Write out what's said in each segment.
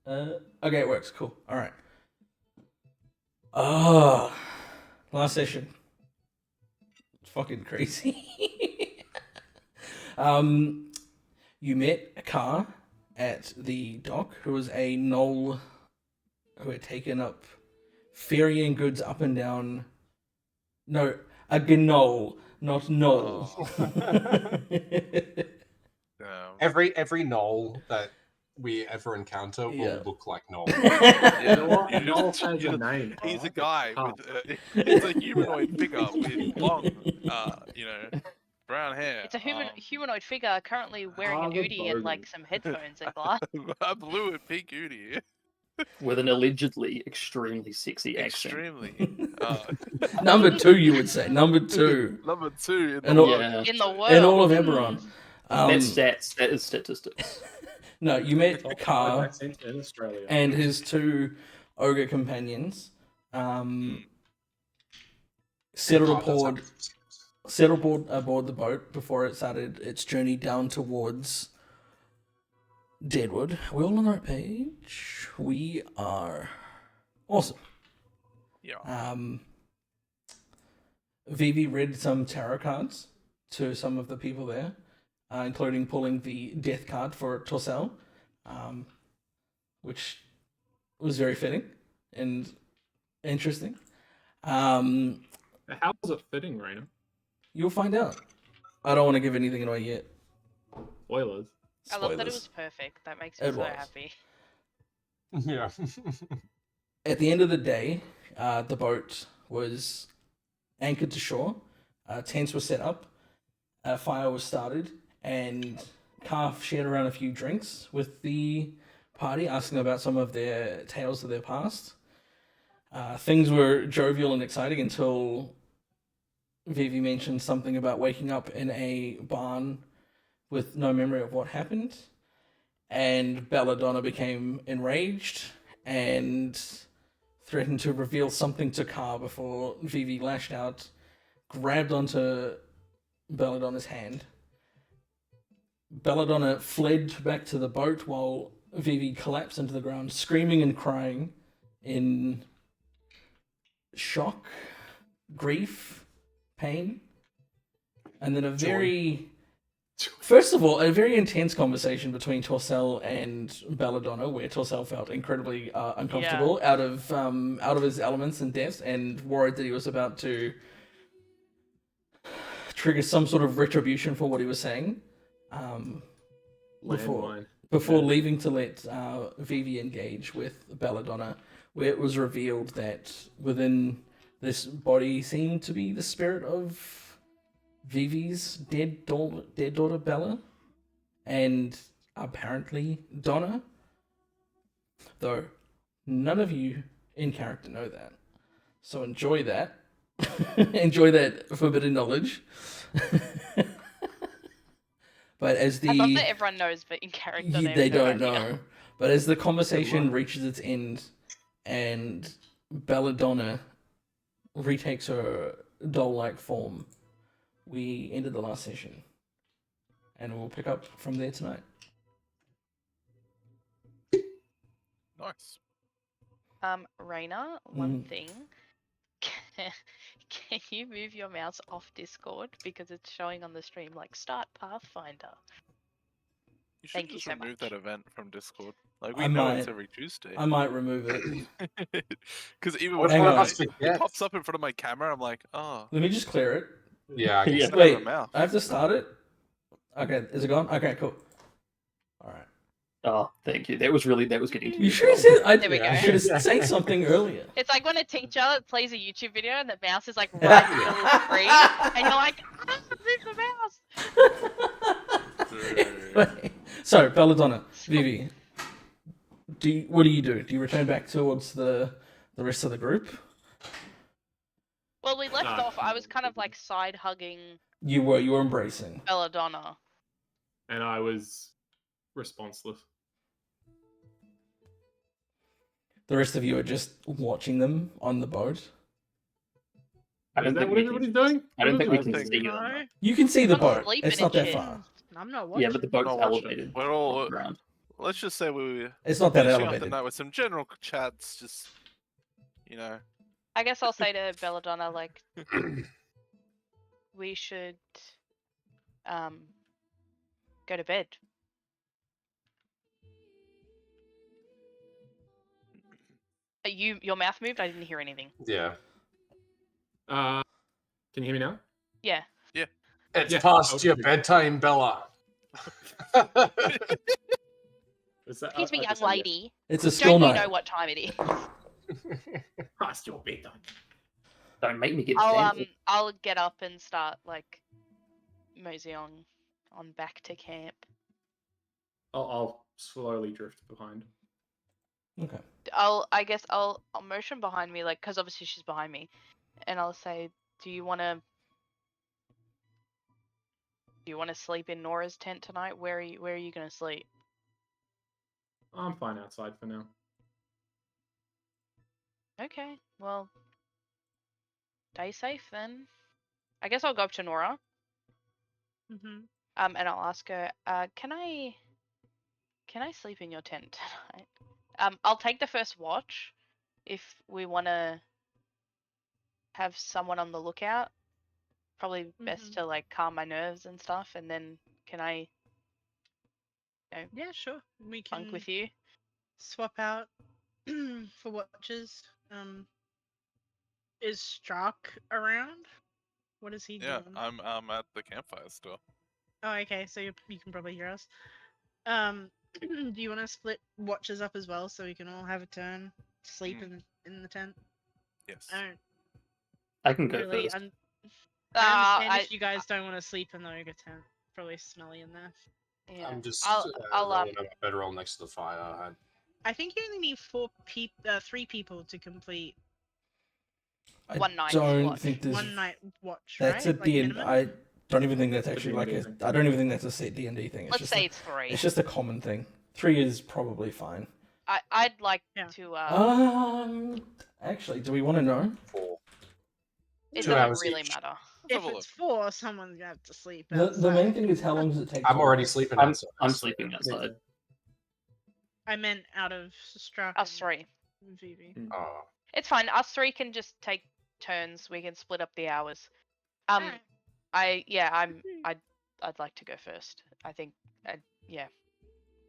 Okay, it works. Cool. All right. Oh, last session. It's fucking crazy. You met a car at the dock who was a knoll who had taken up ferrying goods up and down. No, a gnoll, not knoll. Every knoll that we ever encounter will look like Noel. Noel has a name. He's a guy with it's a humanoid figure with long, brown hair. It's a humanoid figure currently wearing an hoodie and like some headphones and glass. A blue and pink hoodie. With an allegedly extremely sexy accent. Extremely. Number 2, you would say. Number 2. Number 2 In the world. In all of Eberron. That's stats. That is statistics. No, you met Carr and his 2 ogre companions. Settled aboard the boat before it started its journey down towards Deadwood. We're all on the right page. We are awesome. Yeah. Vivi read some tarot cards to some of the people there, including pulling the death card for Torsell, which was very fitting and interesting. How was it fitting, Raina? You'll find out. I don't want to give anything away yet. Spoilers. I love that it was perfect. That makes me so happy. Yeah. At the end of the day, the boat was anchored to shore. Tents were set up. A fire was started, and Carr shared around a few drinks with the party, asking about some of their tales of their past. Things were jovial and exciting until Vivi mentioned something about waking up in a barn with no memory of what happened, and Belladonna became enraged and threatened to reveal something to Carr before Vivi lashed out, grabbed onto Belladonna's hand. Belladonna fled back to the boat while Vivi collapsed into the ground, screaming and crying in shock, grief, pain, and then first of all, a very intense conversation between Torsell and Belladonna, where Torsell felt incredibly uncomfortable, out of his elements and depths, and worried that he was about to trigger some sort of retribution for what he was saying. Before leaving to let Vivi engage with Belladonna, where it was revealed that within this body seemed to be the spirit of Vivi's dead daughter Bella, and apparently Donna, though none of you in character know that. So enjoy that. Enjoy that forbidden knowledge. But as I love that everyone knows, but in character they don't know. But as the conversation reaches its end and Belladonna retakes her doll-like form, we ended the last session, and we'll pick up from there tonight. Nice. Raina, one thing. Can you move your mouse off Discord because it's showing on the stream like start Pathfinder? You should Thank just you so remove much. that event from Discord. Like we know it's every Tuesday. I might remove it. Because even when it pops up in front of my camera, I'm like, oh. Let me just clear it. Yeah. Wait, I have to start it? Okay, is it gone? Okay, cool. Alright. Oh, thank you. That was getting to you. Should have said, There we go. should have said something earlier. It's like when a teacher plays a YouTube video and the mouse is like right in the middle of the screen, and you're like, move the mouse. Anyway, so, Belladonna, Vivi, what do you do? Do you return back towards the rest of the group? Well, we left off. I was kind of like side hugging. You were embracing Belladonna, and I was responseless. The rest of you are just watching them on the boat. Is that what everybody's doing? I don't think we can see them. You can see the boat. sleeping It's not and that shit. far. I'm not watching. Yeah, but the boat's elevated. We're all around. let's just say we were It's not that finishing up the elevated. night with some general chats, just I guess I'll say to Belladonna, like, we should go to bed. Your mouth moved? I didn't hear anything. Yeah. Can you hear me now? Yeah. It's Yeah, past I'll your do- bedtime, Bella. Is that, Excuse me, I young just said yes. lady. It's a school Don't you night. know what time it is? Past your bedtime. Don't make me get I'll cancelled. I'll get up and start like mosey on back to camp. I'll slowly drift behind. Okay. I guess I'll motion behind me, like, because obviously she's behind me, and I'll say, do you want to sleep in Nora's tent tonight? Where are you gonna sleep? I'm fine outside for now. Okay, well, stay safe then. I guess I'll go up to Nora. Mm-hmm. And I'll ask her, can I sleep in your tent tonight? I'll take the first watch if we want to have someone on the lookout. Probably best to like calm my nerves and stuff, and then can I Yeah, sure. We can bunk with you? swap out for watches. Is Strock around? What is he Yeah, doing? I'm at the campfire still. Oh, okay. So you can probably hear us. Do you want to split watches up as well so we can all have a turn to sleep in the tent? Yes. I can go Really, first. I understand if you guys don't want to sleep in the ogre tent. Probably smelly in there. Yeah. I'm just I'll rolling a bedroll next to the fire. I think you only need 3 people to complete I One night don't watch. think there's. one night watch. That's right? a D&D. minimum? I don't even think that's Could actually be like a. anything. I don't even think that's a set D&D thing. It's Let's just say a, it's 3. it's just a common thing. 3 is probably fine. I'd like Yeah. to. Actually, do we want to know? 4. It 2 doesn't hours really each. matter. If have a it's 4, someone's gonna have to sleep. The main outside. thing is how long does it take? I'm to- already sleeping I'm outside. sleeping outside. I meant out of Strock. Us 3. and Vivi. Oh. It's fine. Us 3 can just take turns. We can split up the hours. Alright. I'd like to go first. I think. Yeah.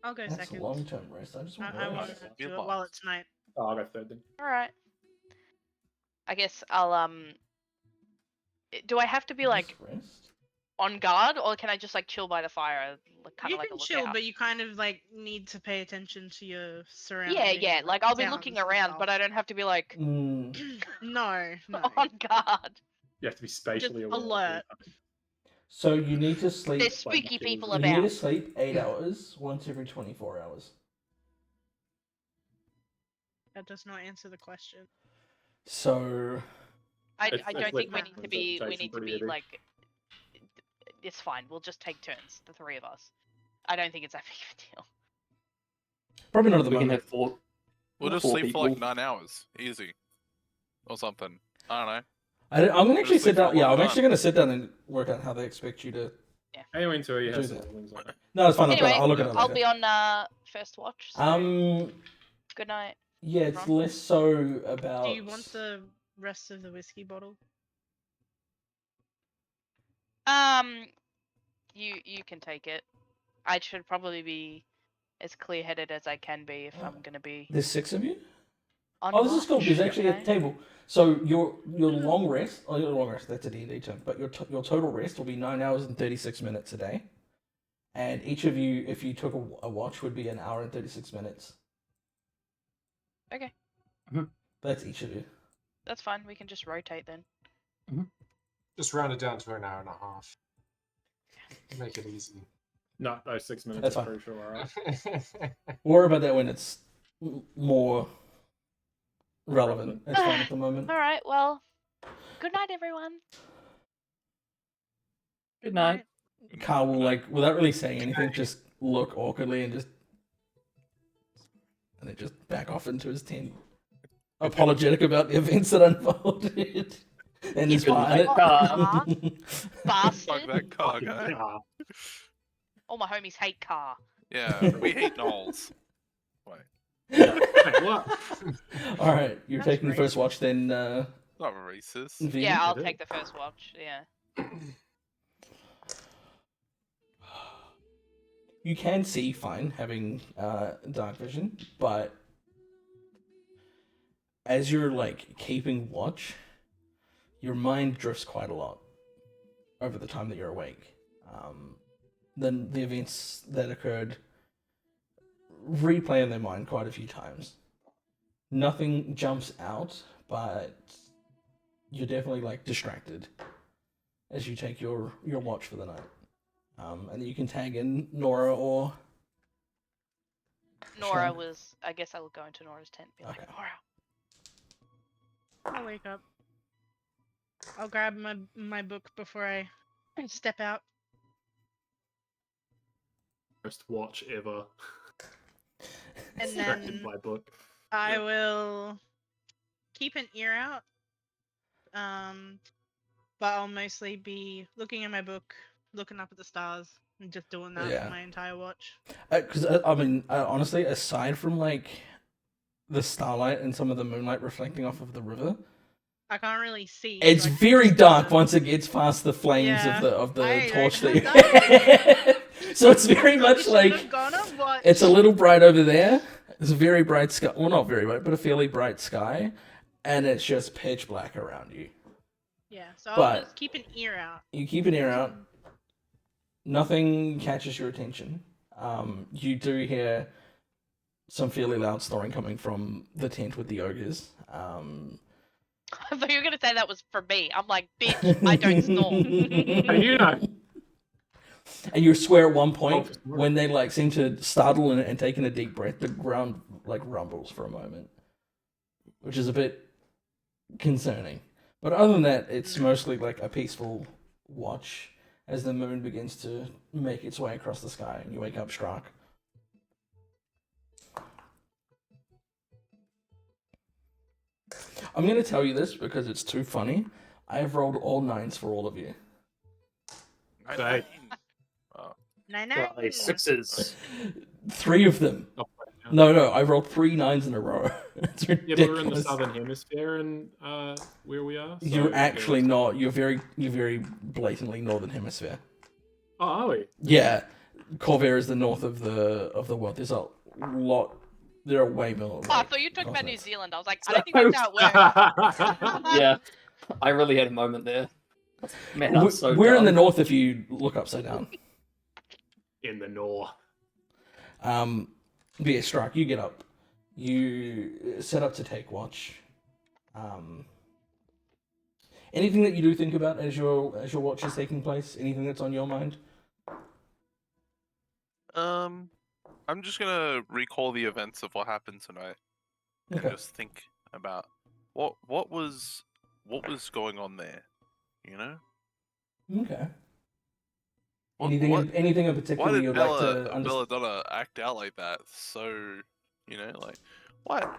I'll go That's a second. long-term rest. I just want I to want rest. to Be do it while lost. it's night. Oh, I'll go third then. All right. I guess I'll Do I have to be like Just rest? on guard, or can I just like chill by the fire, like kind You of like can a chill, lookout? but you kind of like need to pay attention to your surroundings. Yeah. Like I'll be towns looking and around, stuff. but I don't have to be like Mm, No. on guard. You have to be Just spatially aware. alert. so you need to sleep. There's spooky people You need to about. sleep 8 hours once every 24 hours. That does not answer the question. So I It's don't like think we need to be. We concentration need to pretty be heavy. like. It's fine. We'll just take turns, the 3 of us. I don't think it's that big of a deal. probably not at the We can moment. have 4. We'll just 4 sleep for like people. 9 hours, easy, or something. I don't know. I'm gonna actually Just sleep sit for a down. Yeah, long I'm time. actually gonna sit down and work out how they expect you to. Anyway, into it, you Do have that. some things like that. No, it's fine. Anyway, I'll look at it I'll later. be on first watch. So good night. Yeah, it's Ron? less so about. Do you want the rest of the whiskey bottle? You can take it. I should probably be as clear-headed as I can be if I'm gonna be There's 6 of you. on Oh, this is cool. watch, There's actually okay? a table. So your long rest. Oh, your long rest. That's a D&D term. But your total rest will be 9 hours and 36 minutes a day. And each of you, if you took a watch, would be 1 hour and 36 minutes. Okay, That's each of you. that's fine. We can just rotate then. Just round it down to an hour and a half. Make it easy. No, those 6 minutes That's are fine. crucial, alright? Worry about that when it's more relevant. It's fine at the moment. All right. Well, good night, everyone. Good night. Carl will, like, without really saying anything, just look awkwardly and then just back off into his tent. Apologetic about the events that unfolded. And he's Good fine. night, Carl. Fuck Bastard. that car guy. Ah, All my homies hate Car. Yeah, we hate Noel. else. Wait, Wait, what? All right, you're That's taking the first watch then. not racist. Vivian? Yeah, I'll It take is. the first watch. Yeah. You can see fine having dark vision, but as you're like keeping watch, your mind drifts quite a lot over the time that you're awake. Then the events that occurred replay in their mind quite a few times. Nothing jumps out, but you're definitely like distracted as you take your watch for the night. And you can tag in Nora or Nora Sean. was. I guess I will go into Nora's tent. And be Okay. like, Nora. I'll wake up. I'll grab my book before I step out. First watch ever. And Distracted then by book. I Yep. will keep an ear out. But I'll mostly be looking at my book, looking up at the stars, and just doing that Yeah. for my entire watch. Because honestly, aside from like the starlight and some of the moonlight reflecting off of the river, I can't really see. it's so I can very just, dark once it gets past the flames Yeah. of the I torch don't that you have. So it's very We much should like have gone and watched. it's a little bright over there. It's a very bright sky. Well, not very bright, but a fairly bright sky, and it's just pitch black around you. Yeah, so but- I'll just keep an ear out. You keep an ear out. Nothing catches your attention. You do hear some fairly loud snoring coming from the tent with the ogres. I thought you were gonna say that was for me. I'm like, bitch, I don't snore. How do you know? And you swear at one point Oh, sure. when they like seem to startle and taking a deep breath, the ground like rumbles for a moment, which is a bit concerning. But other than that, it's mostly like a peaceful watch as the moon begins to make its way across the sky and you wake up struck. I'm going to tell you this because it's too funny. I have rolled all 9s for all of you. Hey. Nine. Right, sixes. 3 of them. Oh, wait, no. No, I rolled 3 9s in a row. It's Yeah, ridiculous. but we're in the southern hemisphere and where we are. So You're actually yeah. not. You're very blatantly northern hemisphere. Oh, are we? Yeah, Corvair is the north of the world. There's a lot. There are way more. Oh, I like, thought you talked about New continents. Zealand. I was like, I don't think that's how it works. Yeah, I really had a moment there. Man, I'm so We're in the dumb. north if you look upside down. In the north. But yeah, Strike, you get up. You set up to take watch. Anything that you do think about as your watch is taking place? Anything that's on your mind? I'm just gonna recall the events of what happened tonight and Okay. just think about what was going on there, you know? Okay. What- Anything what- anything in Why particular did you'd like to understand? Belladonna act out like that? So, you know, like what?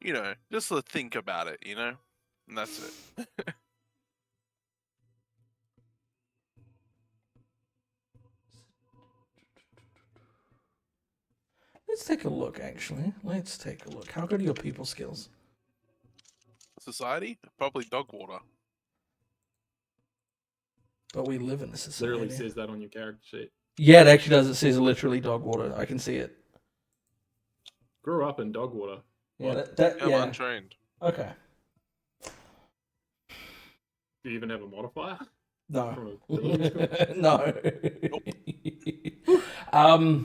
You know, just to think about it, you know, and that's it. Let's take a look, actually. Let's take a look. How good are your people skills? Society, probably dog water. But we live in a society. Literally says that on your character sheet. Yeah, it actually does. It says literally dog water. I can see it. Grew up in dog water. Yeah, What? that I'm yeah. untrained. Okay. Do you even have a modifier? No. From a village school? No.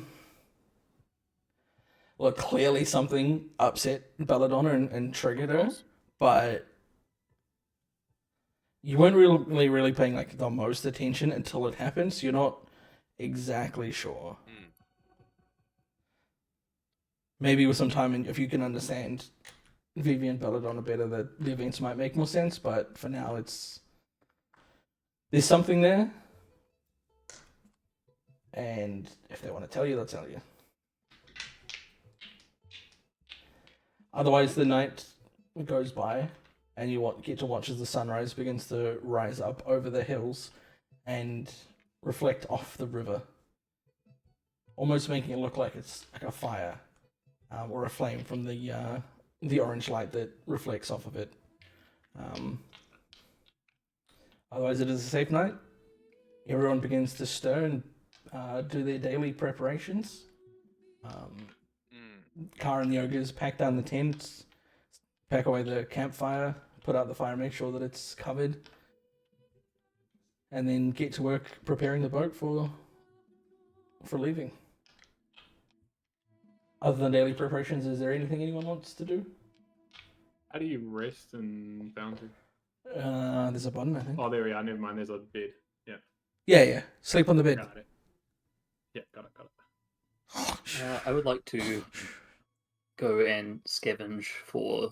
Look, clearly something upset Belladonna and triggered her, but you weren't really paying like the most attention until it happened, so you're not exactly sure. Hmm. Maybe with some time, and if you can understand Vivi and Belladonna better, the events might make more sense, but for now, there's something there. And if they want to tell you, they'll tell you. Otherwise, the night goes by, and you get to watch as the sunrise begins to rise up over the hills and reflect off the river. almost making it look like it's like a fire or a flame from the orange light that reflects off of it. Otherwise, it is a safe night. Everyone begins to stir and do their daily preparations. Car and the ogres pack down the tents, pack away the campfire, put out the fire, make sure that it's covered, and then get to work preparing the boat for leaving. Other than daily preparations, is there anything anyone wants to do? How do you rest in Foundry? There's a button, I think. Oh, there we are. Never mind. There's a bed. Yeah. Yeah. Sleep on the bed. Got it. Yeah, got it. I would like to go and scavenge for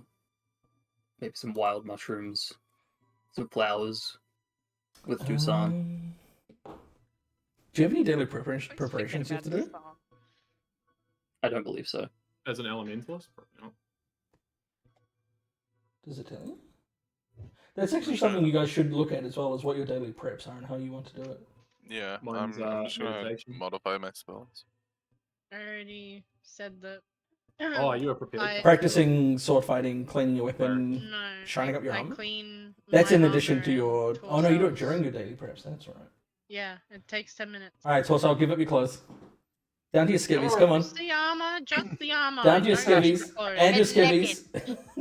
maybe some wild mushrooms, some flowers with Dusan. Do you have any daily preparations you have to do? I don't believe so. As an elementalist? Probably not. Does it tell you? That's actually something you guys should look at as well as what your daily preps are and how you want to do it. Yeah, Mine's, I'm just gonna meditation. modify my spells. I already said that. Oh, you are prepared. Practicing sword fighting, cleaning your weapon, No. shining up your I armor? clean. That's my in addition armor to your... and Oh no, you do it torsos. during your daily preps, that's right. Yeah, it takes 10 minutes. Alright, Torsell, give up your clothes. Down to your skivvies, come on. Just the armor, just the armor. Down to your Don't touch skivvies, the clothes. and your It's naked.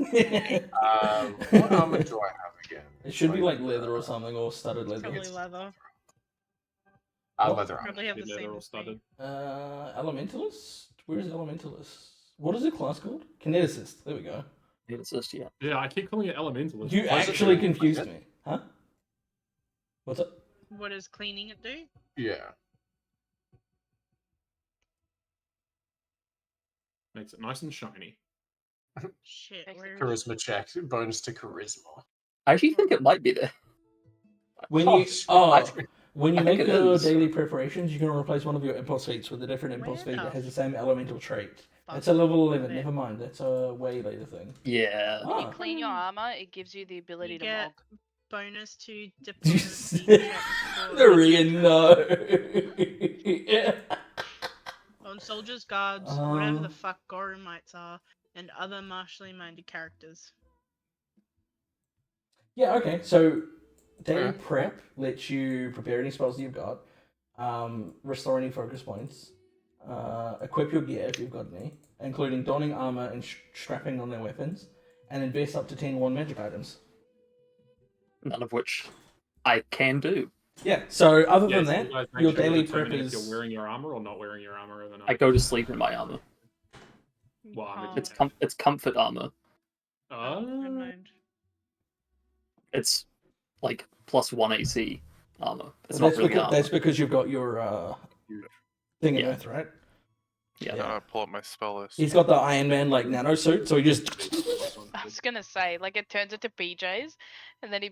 skivvies. What armor do I have again? It should be like leather or something, or studded leather. Probably leather. Leather armor. Probably have the Leather same all as me. studded. Elementalist? Where is Elementalist? What is the class called? Kineticist. There we go. It's just, yeah. Yeah, I keep calling it elementalist. You Why is it actually doing confused like me. Huh? What's up? What does cleaning it do? Yeah. Makes it nice and shiny. Shit, Makes where it is it? Charisma check. Bonus to charisma. I actually think it might be there. When Oh, you shit. when you I think make it your is. daily preparations, you can replace one of your impulse feats with a different impulse Where feat that the has the same elemental trait. fuck It's a level is 11. it? Never mind. That's a way later thing. Yeah. When you Ah. clean your armor, it gives you the ability You to get mog. bonus to You diplomacy said- checks for Dorian, no. Yeah. on soldiers, guards, whatever the fuck Gorumites are, and other martially minded characters. Yeah, okay. So daily Yeah. prep lets you prepare any spells that you've got, restore any focus points, equip your gear if you've got any, including donning armor and strapping on their weapons, and invest up to 10 wand magic items. None of which I can do. Yeah, so other Yeah, than so that, you guys make your sure you're daily prep determining is... if you're wearing your armor or not wearing your armor overnight. I go to sleep in my armor. Well, I mean, It's it's comfort armor. Oh, never Oh, mind. It's like +1 AC armor. It's that's, not really because, armor. that's because you've got your thing in Yeah. Earth, right? Yeah. Yeah. I pull up my spell list. He's got the Iron Man like nano suit, so he just... I was gonna say, like, it turns into BJ's, and then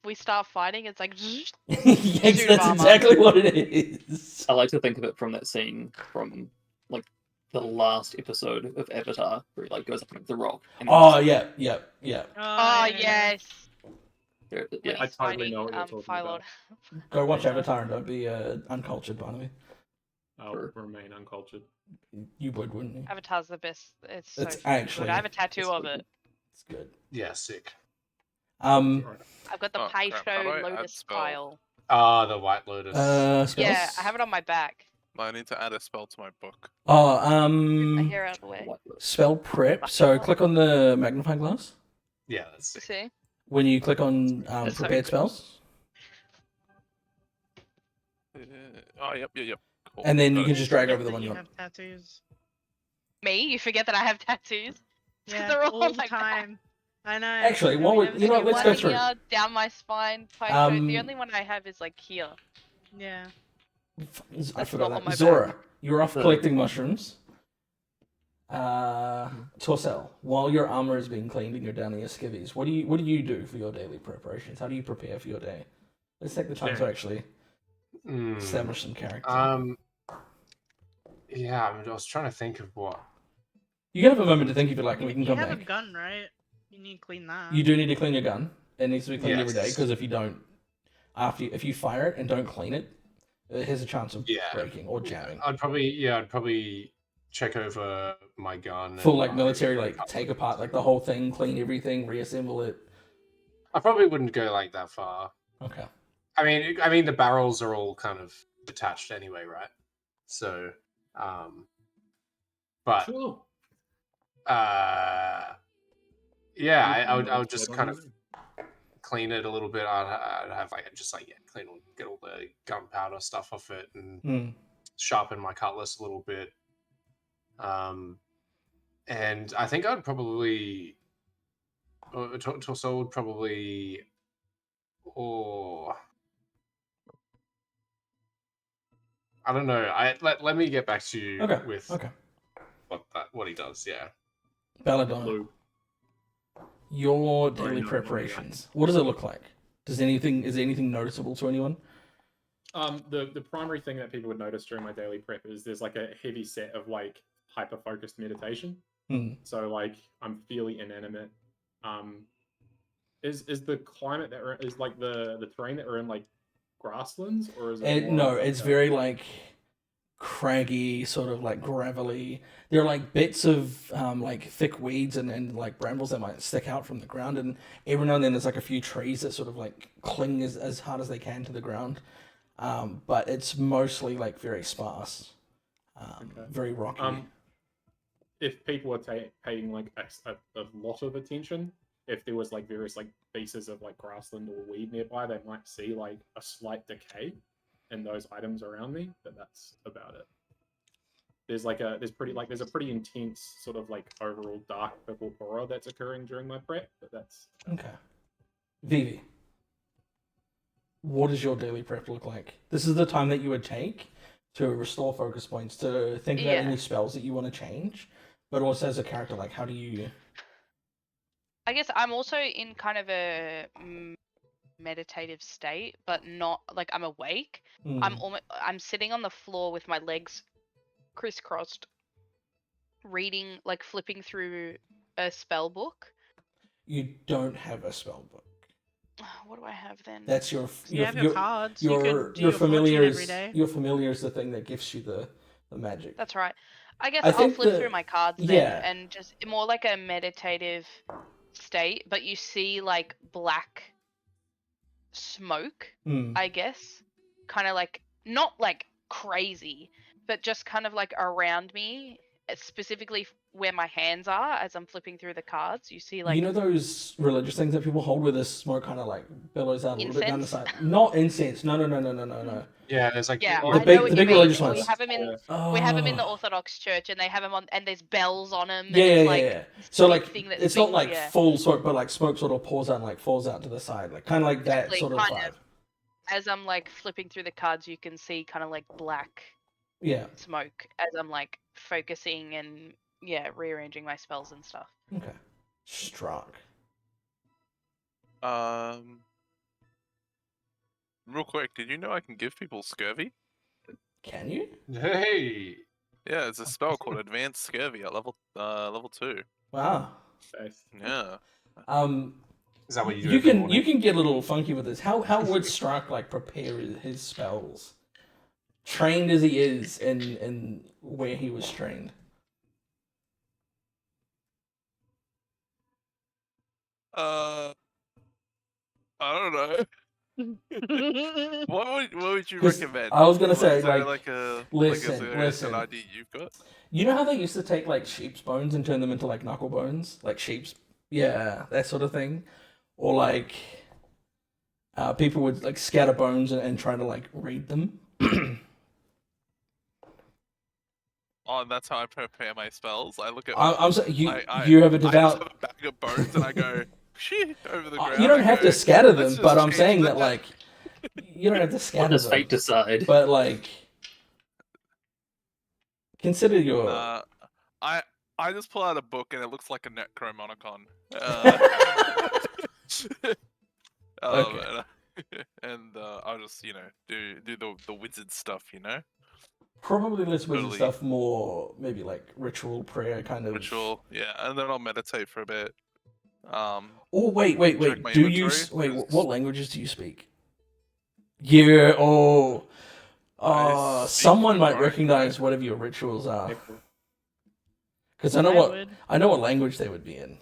we start fighting. It's like, yes, Suit of that's armor. exactly what it is. I like to think of it from that scene from like the last episode of Avatar where he like goes up against the rock. And Oh, yeah. oh yeah. yes. yeah. When I he's totally fighting, know what you're talking Phylod. about. Go watch Avatar and don't be uncultured, Barnaby. I'll Sure. remain uncultured. You would, wouldn't you? Avatar's the best. It's so It's fucking actually- good. I have a tattoo it's of really it. It's good. Yeah, sick. Um, I've got the Oh, crap, how do I Paisho add Lotus spell? file. Ah, the White Lotus. spells? Yeah, I have it on my back. I need to add a spell to my book. Oh, My hair out of the way. spell prep. So click on the magnifying glass. Yeah, that's sick. See? When you click on That's so prepared cool. spells, Oh, yep. Cool. and then Got you it. can just drag Forget over the that one you you want. have tattoos. Me? You forget that I have tattoos? Yeah, They're all all on the my back. time. I know. Actually, I what mean, would- I've you know seen what, let's one go One through. here, down my spine, Paisho. The Um, only one I have is like here. Yeah. I That's forgot not on that. my Zora, you're off The- collecting mushrooms. Torsell, while your armor is being cleaned and you're down in your skivvies, what do you do for your daily preparations? How do you prepare for your day? Let's take the time to Sure. actually Hmm. establish some character. Yeah, I was trying to think of what. You can have a moment to think if you like, and we can You come have back. a gun, right? You need to clean that. You do need to clean your gun. It needs to be cleaned every day Yes. because if you don't, if you fire it and don't clean it, It has a chance of Yeah. breaking or jamming. I'd probably check over my gun. Full and like my military, like cutlass. take apart like the whole thing, clean everything, reassemble it. I probably wouldn't go like that far. Okay. I mean, the barrels are all kind of detached anyway, right? So, but Sure. yeah, You I would can just vote kind on of clean it a little bit. I'd have like get all the gunpowder stuff off it and sharpen my cutlass a little bit. And I think I'd probably Torsell would probably I don't know. Let me get back to you with what he does. Yeah. Belladonna, Blue. your Sorry, daily no, preparations. What does it look like? Is there anything noticeable to anyone? The primary thing that people would notice during my daily prep is there's like a heavy set of like hyper focused meditation. So like I'm fairly inanimate. Is the climate that we're, is like the terrain that we're in like grasslands, or is it more No, like it's very like craggy, sort of like gravelly. There are like bits of like thick weeds and like brambles that might stick out from the ground, and every now and then there's like a few trees that sort of like cling as hard as they can to the ground. But it's mostly like very sparse, very rocky. If people were paying like a lot of attention, if there was like various like pieces of like grassland or weed nearby, they might see like a slight decay in those items around me, but that's about it. There's a pretty intense sort of like overall dark purple aura that's occurring during my prep, but that's okay. Vivi, what does your daily prep look like? This is the time that you would take to restore focus points, to think about any spells that you want to change, but also as a character, like how do you... I guess I'm also in kind of a meditative state, but not like I'm awake. I'm sitting on the floor with my legs crisscrossed, reading, like flipping through a spell book. You don't have a spell book. What do I have then? That's your cards. Your familiar is the thing that gives you the magic. That's right. I guess I'll flip through my cards then, and just more like a meditative state, but you see like black smoke, I guess, kind of like not like crazy, but just kind of like around me, specifically where my hands are as I'm flipping through the cards. You see like, you know those religious things that people hold where the smoke kind of like billows out a little bit down the incense? side? Not incense. No. Yeah, there's like the big religious ones. We have them in we have them in the Orthodox Church, and they have them on, and there's bells on them. And Yeah. So like it's not like yeah. full smoke, but like smoke sort of pours out and like falls out to the side, like kind of like that Exactly, sort of kind vibe. of. As I'm like flipping through the cards, you can see kind of like black smoke as I'm like focusing and rearranging my spells and stuff. Okay. Struck. Real quick, did you know I can give people scurvy? Can you? Hey. Yeah, it's a spell called Advanced Scurvy at level 2. Wow. Yeah. Is that what you do? You can get a little funky with this. How would Struck like prepare his spells? Trained as he is in where he was trained. I don't know. What would you recommend? I was gonna say, listen, an idea you've got? You know how they used to take like sheep's bones and turn them into like knuckle bones, like sheep's, that sort of thing, or like people would like scatter bones and try to like read them. Oh, and that's how I prepare my spells. I look at. You have a devout. I just have a bag of bones and I go shit over the ground. You don't have to scatter them, but I'm saying that like you don't have to scatter them. Let fate decide. But like, consider your. I just pull out a book and it looks like a Necromonicon. Okay. And I'll just do the wizard stuff, Probably less wizard stuff, more maybe like ritual prayer kind of. Ritual, yeah, and then I'll meditate for a bit. Wait. Do you what languages do you speak? Yeah. Oh, speak someone the might dark recognize side. whatever your rituals are, Necro. because I know I what would. language they would be in.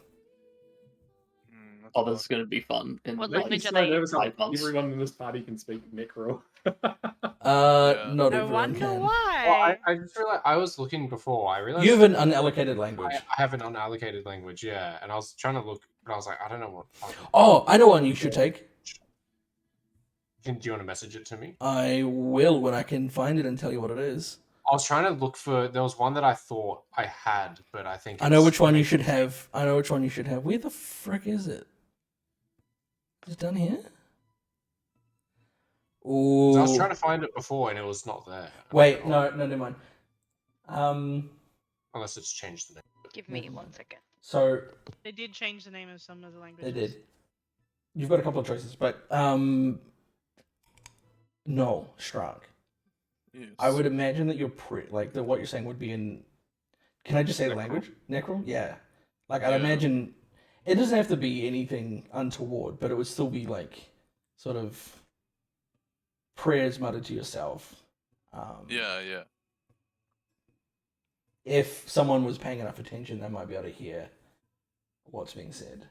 That's Oh, fine. this is going to be fun. And What Make me language so are they? nervous how 5 months. everyone in this party can speak Necro. Yeah. Not I everyone wonder can. Well, why. I just realized I was looking before. I realized You have an unallocated language. I have an unallocated language, yeah, and I was trying to look, but I was like, I don't know what. Oh, I know one you should take. Do you want to message it to me? I will when I can find it and tell you what it is. I was trying to look for. There was one that I thought I had, but I think I know it's which one you maybe- should have. I know which one you should have. Where the frick is it? Is it down here? Ooh. I was trying to find it before, and it was not there. Wait, no, never mind. Unless it's changed the name. Give me 1 second. So They did change the name of some of the languages. they did. You've got a couple of choices, but no, Strunk. Yes. I would imagine that you're what you're saying would be in. Can I just say the Necro. language? Necro? Yeah. Like I'd Yeah. imagine it doesn't have to be anything untoward, but it would still be like sort of prayers muttered to yourself. Yeah. If someone was paying enough attention, they might be able to hear what's being said.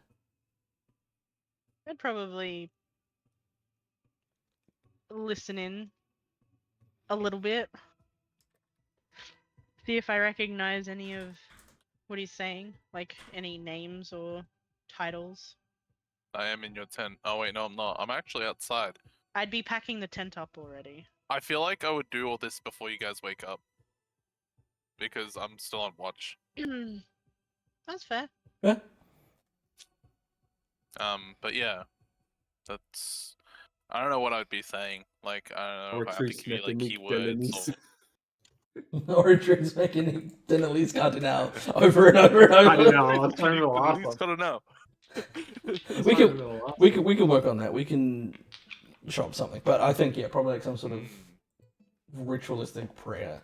I'd probably listen in a little bit. See if I recognize any of what he's saying, like any names or titles. I am in your tent. Oh wait, no, I'm not. I'm actually outside. I'd be packing the tent up already. I feel like I would do all this before you guys wake up. Because I'm still on watch. That's fair. Yeah. But yeah. That's... I don't know what I'd be saying. Like, I don't know Or if I have to true give you like Smith and keywords or... Or Driggs making Denelise Cardinal over and over and I don't over. know. I was trying to the last He's one. gotta know. We can work on that. We can show up something, but I think probably like some sort of ritualistic prayer.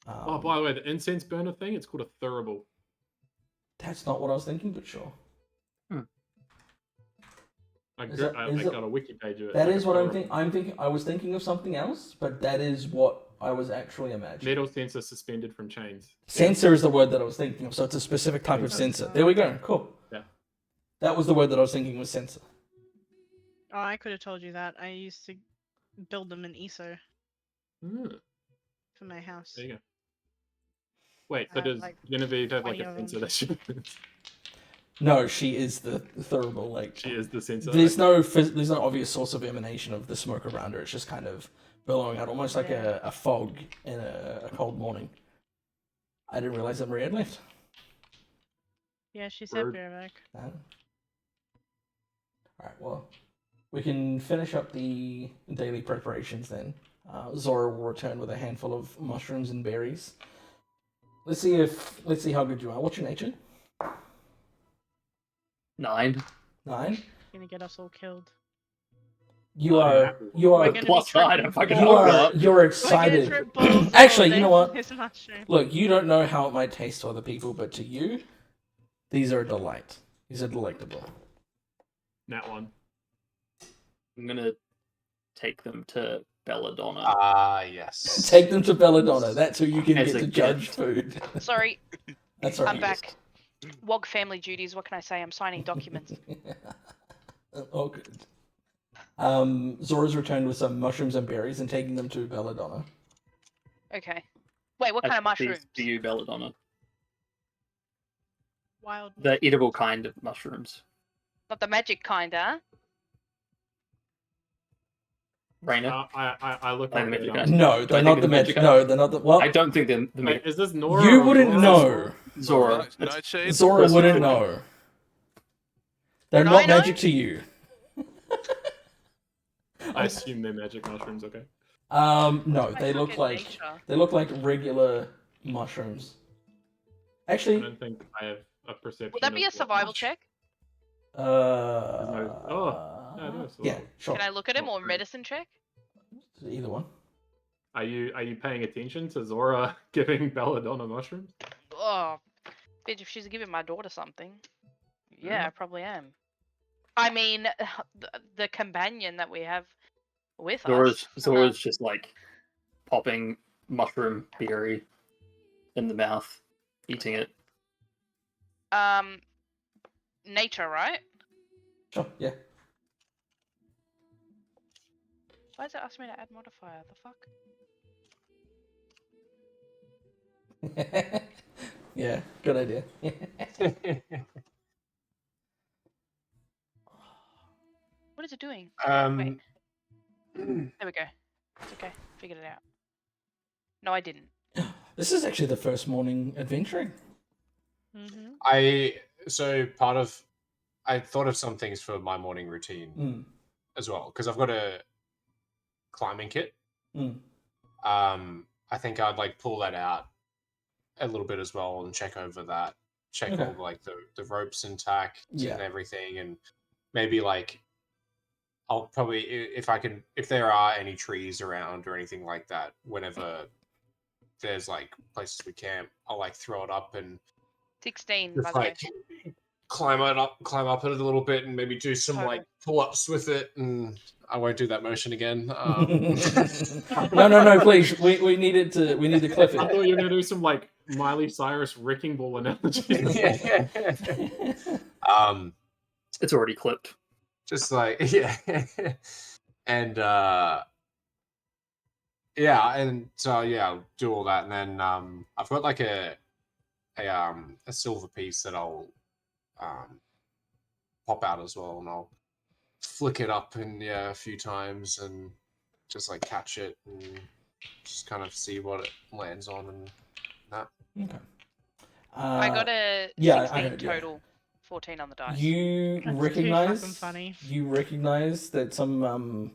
Oh, by the way, the incense burner thing, it's called a thurible. That's not what I was thinking, but sure. I Is got it- a wiki page of it. That It's is like what a I'm thurible. thinking. I'm thinking. I was thinking of something else, but that is what I was actually imagining. Metal sensor suspended from chains. Sensor is the word that I was thinking of, so it's a specific type of Sensor. sensor. There we go. Cool. Yeah. That was the word that I was thinking was sensor. Oh, I could have told you that. I used to build them in ESO for my house. There you go. Wait, I so have, does like, Genevieve have like 20 a of them. sensor that she No, she is the thurible. Like she is the sensor? there's no obvious source of emanation of the smoke around her. It's just kind of billowing out, almost like a fog in a cold morning. I didn't realize that Maria had left. Yeah, she said Word. be right back. All right, well, we can finish up the daily preparations then. Zora will return with a handful of mushrooms and berries. Let's see how good you are. What's your nature? 9. 9. Gonna get us all killed. You Oh, are yeah. you We're are gonna Plus be 9, tripping I'm fucking you balls. are up. you're We're gonna excited. trip balls Actually, all you know day what? with this mushroom. Look, you don't know how it might taste to other people, but to you, these are a delight. These are delectable. That one. I'm gonna take them to Belladonna. Ah, yes. Take them to Belladonna. That's who you can As get a to judge gift. food. Sorry, That's all right. I'm back. WOG family duties. What can I say? I'm signing documents. Oh, good. Zora's returned with some mushrooms and berries and taking them to Belladonna. Okay. Wait, what kind of These mushrooms? to you, Belladonna. Wild. The edible kind of mushrooms. Not the magic kind, huh? Rainer? I look Like at magic it. kind. No, they're I not think the the magic. magic No, they're not the. Well, I don't think they're the Wait, is this Nora? you or wouldn't Zora? know. Zora. Nightshade? Zora Person wouldn't could- know. They're Would not I know? magic to you. I assume they're magic mushrooms. Okay. No, I they suck look at like nature. regular mushrooms. I Actually, don't think I have a perception. Would that be of a what survival mush- check? no- oh, no, no, it's yeah, not. sure. Can I look at him Not or really. medicine check? Either one. Are you paying attention to Zora giving Belladonna mushrooms? Oh, bitch, if she's giving my daughter something. Yeah, Yeah. I probably am. I mean, the companion that we have with us. Zora's just like popping mushroom berry in the mouth, eating it. Nature, right? Sure, yeah. Why does it ask me to add modifier? The fuck? Yeah, good idea. What is it doing? Um, Wait. There we go. It's okay. Figured it out. No, I didn't. This is actually the first morning adventuring. Mm-hmm. I thought of some things for my morning routine as well, because I've got a climbing kit. I think I'd like pull that out a little bit as well and check over that, check Okay. all like the ropes intact Yeah. and everything, and maybe like I'll probably, if there are any trees around or anything like that, whenever there's like places we camp, I'll like throw it up and 16, by just the way. like climb up it a little bit and maybe do some Total. like pull-ups with it, and I won't do that motion again. No, please. We need to clip I it. thought you were gonna do some like Miley Cyrus wrecking ball analogy. It's already clipped. Just like yeah. And yeah, and so yeah, I'll do all that, and then I've got like a silver piece that I'll pop out as well, and I'll flick it up a few times and just like catch it and just kind of see what it lands on and that. Okay. I got a 16 yeah, I heard, yeah. total, 14 on the dice. You That's recognize too fucking funny. You recognize that some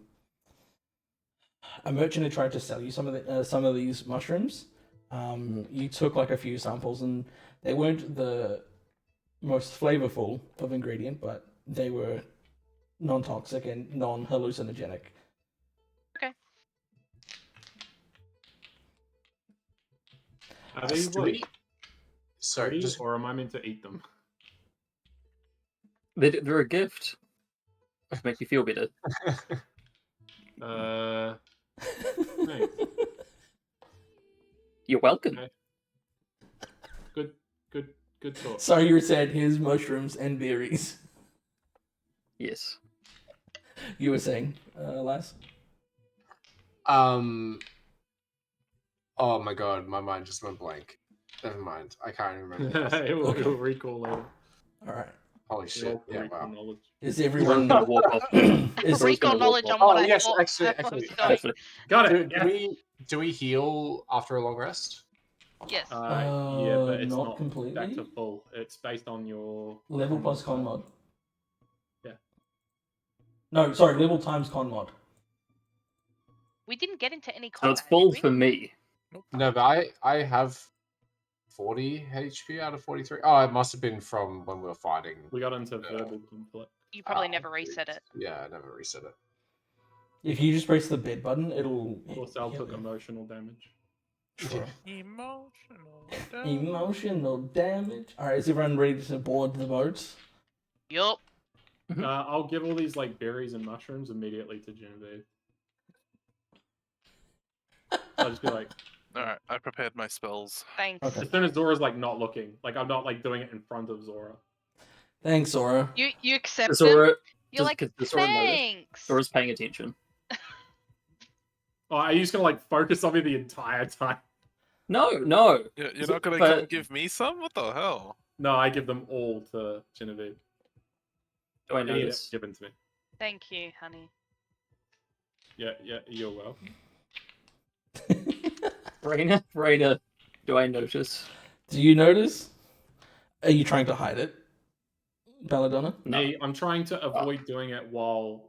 a merchant had tried to sell you some of these mushrooms. You took like a few samples and they weren't the most flavorful of ingredient, but they were non-toxic and non-hallucinogenic. Okay. Are these Do like we- Sorry, pretty, just or am I meant to eat them? They're a gift. Make you feel better. Thanks. You're welcome. Okay. Good thought. So you said here's mushrooms and berries. Yes. You were saying, Lass? oh my god, my mind just went blank. Never mind, I can't even remember. It'll recall later. All right. Holy shit! Yeah, Recall wow. knowledge. Is Everyone's everyone? gonna walk off. Is Everyone's Recall gonna walk knowledge off. on what Oh I yes, thought actually, I was doing. Actually, Got do, it. do we heal after a long rest? Yes. Yeah, but it's not not completely. back to full. It's based on your Level plus con mod. Yeah. No, sorry, level times con mod. We didn't get into any So combat. it's full did we? for me. No, but I have 40 HP out of 43. Oh, it must have been from when we were fighting. We got into verbal conflict. You probably never reset it. Yeah, I never reset it. If you just press the bed button, it'll. Sal yeah, took yeah. emotional damage. Sure. Emotional. Emotional damage. All right, is everyone ready to board the boats? Yup. I'll give all these like berries and mushrooms immediately to Genevieve. I'll just be like, Alright, I prepared my spells. Thanks. Okay. as soon as Zora's like not looking, like I'm not like doing it in front of Zora. Thanks, Zora. You accept them? Zora, You're like, does Zora notice? thanks. Zora's paying attention. Oh, are you just gonna like focus on me the entire time? No. You're not gonna But- come give me some? What the hell? No, I give them all to Genevieve. Do I Any of them notice? given to me. Thank you, honey. Yeah, you're welcome. Raina, do I notice? Do you notice? Are you trying to hide it, Belladonna? No. Me, I'm trying to avoid doing it while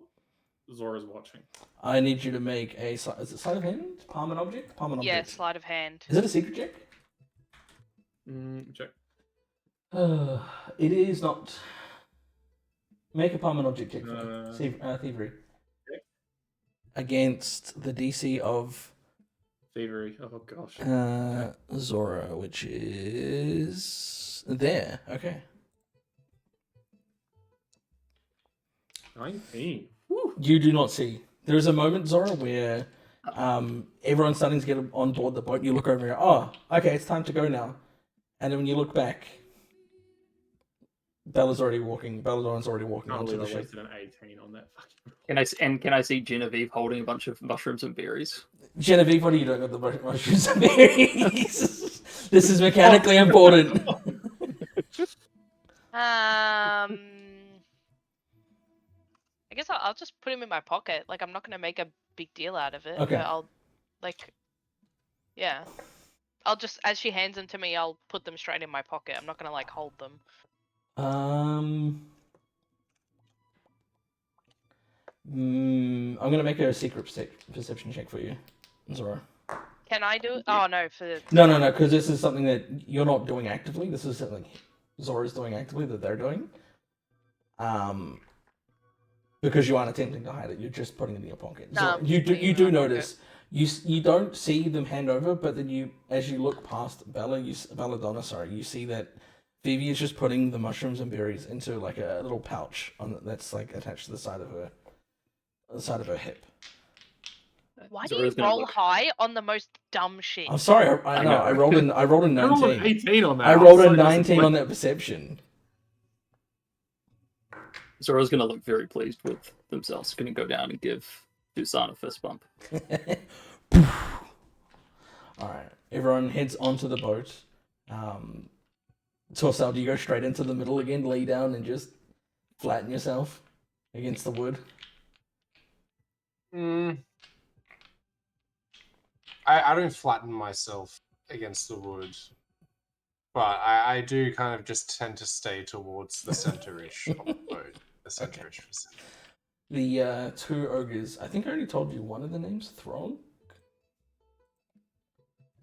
Zora's watching. I need you to make a. Is it sleight of hand? Palm an object? Palm an Yeah, object. sleight of hand. Is it a secret check? Check. It is not. Make a palm an object check. Thievery. Okay. Against the DC of Thievery. Oh gosh. Zora, which is there. Okay. 19. You do not see. There is a moment, Zora, where Everyone's starting to get on board the boat. You look over and go, oh, okay, it's time to go now. And then when you look back, Belladonna's already walking Can't onto believe the I ship. wasted an 18 on that fucking. Can I see Genevieve holding a bunch of mushrooms and berries? Genevieve, what are you doing with the mushrooms and berries? This is mechanically important. I guess I'll just put him in my pocket. Like, I'm not gonna make a big deal out of it. Okay. But I'll, like, yeah. I'll just, as she hands them to me, I'll put them straight in my pocket. I'm not gonna like hold them. I'm gonna make a secret perception check for you, Zora. Can I do it? Oh no, for No, because this is something that you're not doing actively. This is something Zora's doing actively that they're doing. Because you aren't attempting to hide it, you're just putting it in your pocket. No, Zora, I'm you putting it in do my notice you don't see them hand over, but then as you look past Belladonna, you see that Phoebe is just putting the mushrooms and berries into like a little pouch that's like attached to the side of her hip. Why do Zora's you gonna roll look. high on the most dumb shit? I'm sorry, I know. know. I rolled a I rolled an 19. 18 on that. I I'm rolled so a 19 on disappointed. that perception. Zora's gonna look very pleased with themselves. Gonna go down and give Dusan a fist bump. Alright, everyone heads onto the boat. Torsell, do you go straight into the middle again, lay down and just flatten yourself against the wood? I don't flatten myself against the wood, but I do kind of just tend to stay towards the center-ish of the boat. The center-ish vicinity. The two ogres, I think I already told you one of the names, Throg?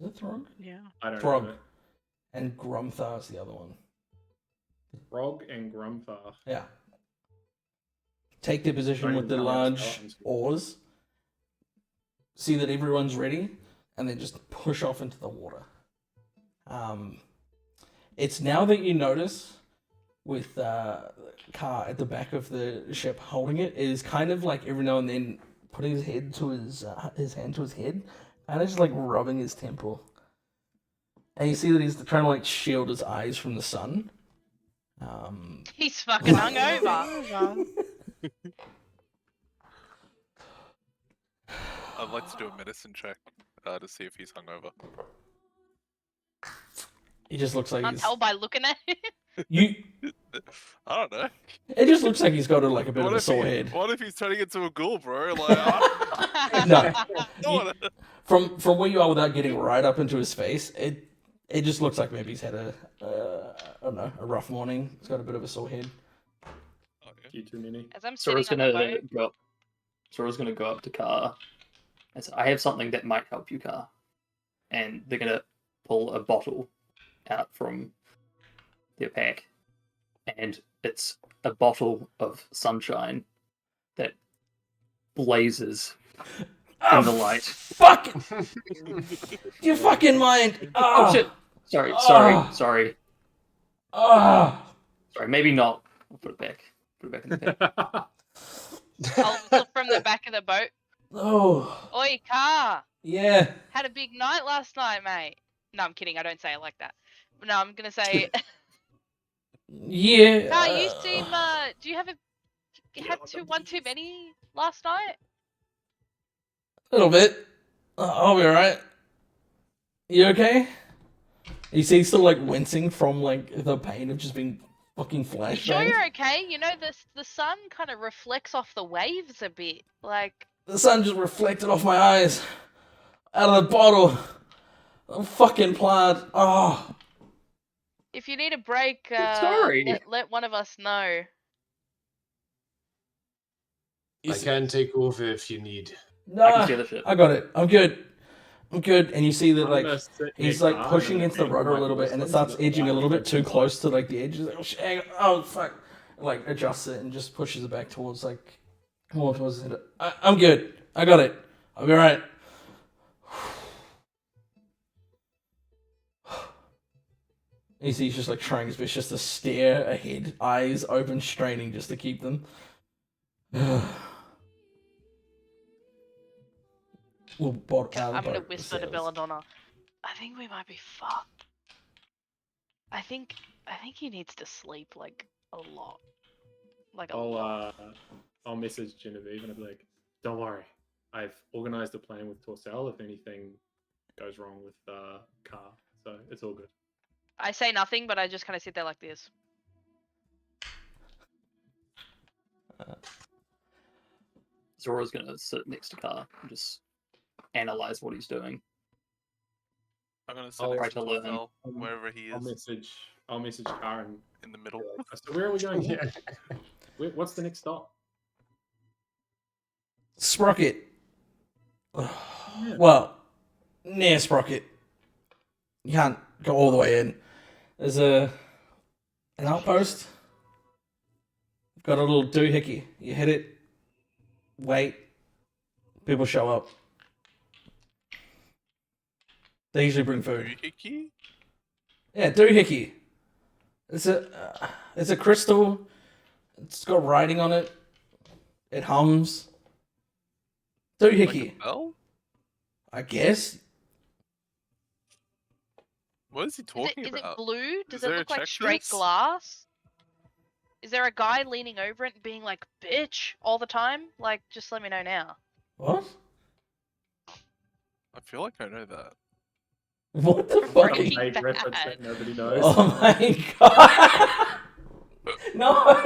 Is it Throg? Yeah. I don't Frog. know. That. And Grumthar is the other one. Frog and Grumthar. Yeah. Take their position Don't with the even tell me how large skeletons work. oars. See that everyone's ready, and then just push off into the water. It's now that you notice, with Car at the back of the ship holding it, is kind of like every now and then putting his hand to his hand to his head, and just like rubbing his temple. And you see that he's trying to like shield his eyes from the sun. He's fucking hungover. I'd like to do a medicine check to see if he's hungover. He just looks like Can't he's tell by looking at him. you. I don't know. It just looks like he's got like a bit of a sore head. What if he's turning into a ghoul, bro? Like, I No, don't wanna... from where you are without getting right up into his face, it just looks like maybe he's had I don't know, a rough morning. He's got a bit of a sore head. Okay. You too many. As I'm sitting Sora's on the gonna boat, go up. Sora's gonna go up to Car and say, "I have something that might help you, Car." And they're gonna pull a bottle out from their pack, and it's a bottle of sunshine that blazes in the light. Fuck! You fucking mind! Oh shit! Sorry. Maybe not. I'll put it back. Put it back in the pack. I'll look from the back of the boat. Oh, Oi, Car! yeah. Had a big night last night, mate. No, I'm kidding. I don't say it like that. But no, I'm gonna say, Yeah. Car, you seem. Do you have one too many last night? A little bit. I'll be alright. You okay? You see, he's still like wincing from like the pain of just being fucking You flashbanged. sure you're okay? You know, the sun kind of reflects off the waves a bit. Like, The sun just reflected off my eyes. Out of the bottle. I'm fucking plant. Oh. if you need a break, Sorry. let one of us know. I can take over if you need. I Nah, can see the ship. I got it. I'm good. And you see that I'm like gonna sit he's near like Car pushing and against the aim rudder a my little bit, and it pistol starts into the edging a light little bit and too then close to like the edge. He's like, oh shit, hang on. Oh fuck! Like adjusts it and just pushes it back towards like more towards the. I'm good. I got it. I'll be alright. You see, he's just like trying his best just to stare ahead, eyes open, straining just to keep them. Well, I'm gonna whisper to Belladonna. I think we might be fucked. I think he needs to sleep like a lot. Like a lot. I'll message Genevieve and I'll be like, "Don't worry, I've organized a plan with Torsell if anything goes wrong with car, so it's all good." I say nothing, but I just kind of sit there like this. Zora's gonna sit next to Car and just analyze what he's doing. I'm gonna I'll sit try next to to learn. Torsell, wherever he is, I'll message Car and in the middle. be like, "So where are we going here? What's the next stop?" Sprocket. Well, near Sprocket. You can't go all the way in. There's an outpost. Got a little doohickey. You hit it. Wait. People show up. They usually bring food. Doohickey? Yeah, doohickey. It's a crystal. It's got writing on it. It hums. Doohickey. Like a bell? I guess. What is he talking Is it about? blue? Does Is it there a look like check straight this? glass? Is there a guy leaning over it and being like, "Bitch," all the time? Like, just let me know now. What? I feel like I know that. What the fuck? Some Breaking vague Bad. reference that nobody knows. Oh my god! No!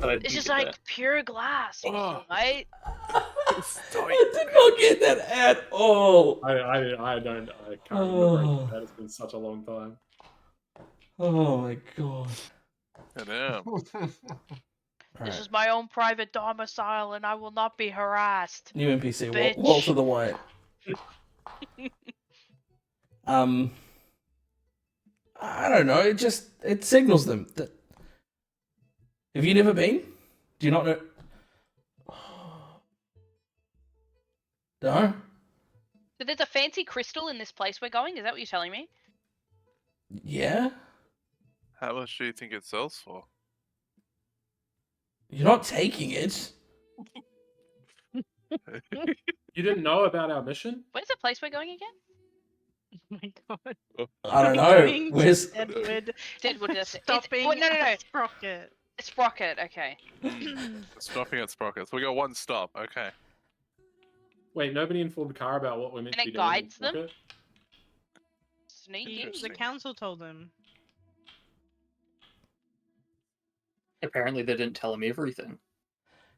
It's just like pure glass, Oh. right? I did not get that at all. I can't remember Breaking Bad. It's been such a long time. Oh my god. I know. This is my own private domicile, and I will not be harassed. New NPC, Bitch. Walter the White. I don't know. It signals them that. Have you never been? Do you not know? No. So there's a fancy crystal in this place we're going. Is that what you're telling me? Yeah. How much do you think it sells for? You're not taking it. You didn't know about our mission? Where's the place we're going again? Oh my god. I don't Going know. to Where's Deadwood. Deadwood. That's it. Stopping Wait, no. at Sprocket. Sprocket. Okay. Stopping at Sprockets. We got one stop. Okay. Wait, nobody informed Car about what we're meant And to it be doing. in guides them? Sprocket? Sneaky. The Interesting. council told them. Apparently, they didn't tell him everything.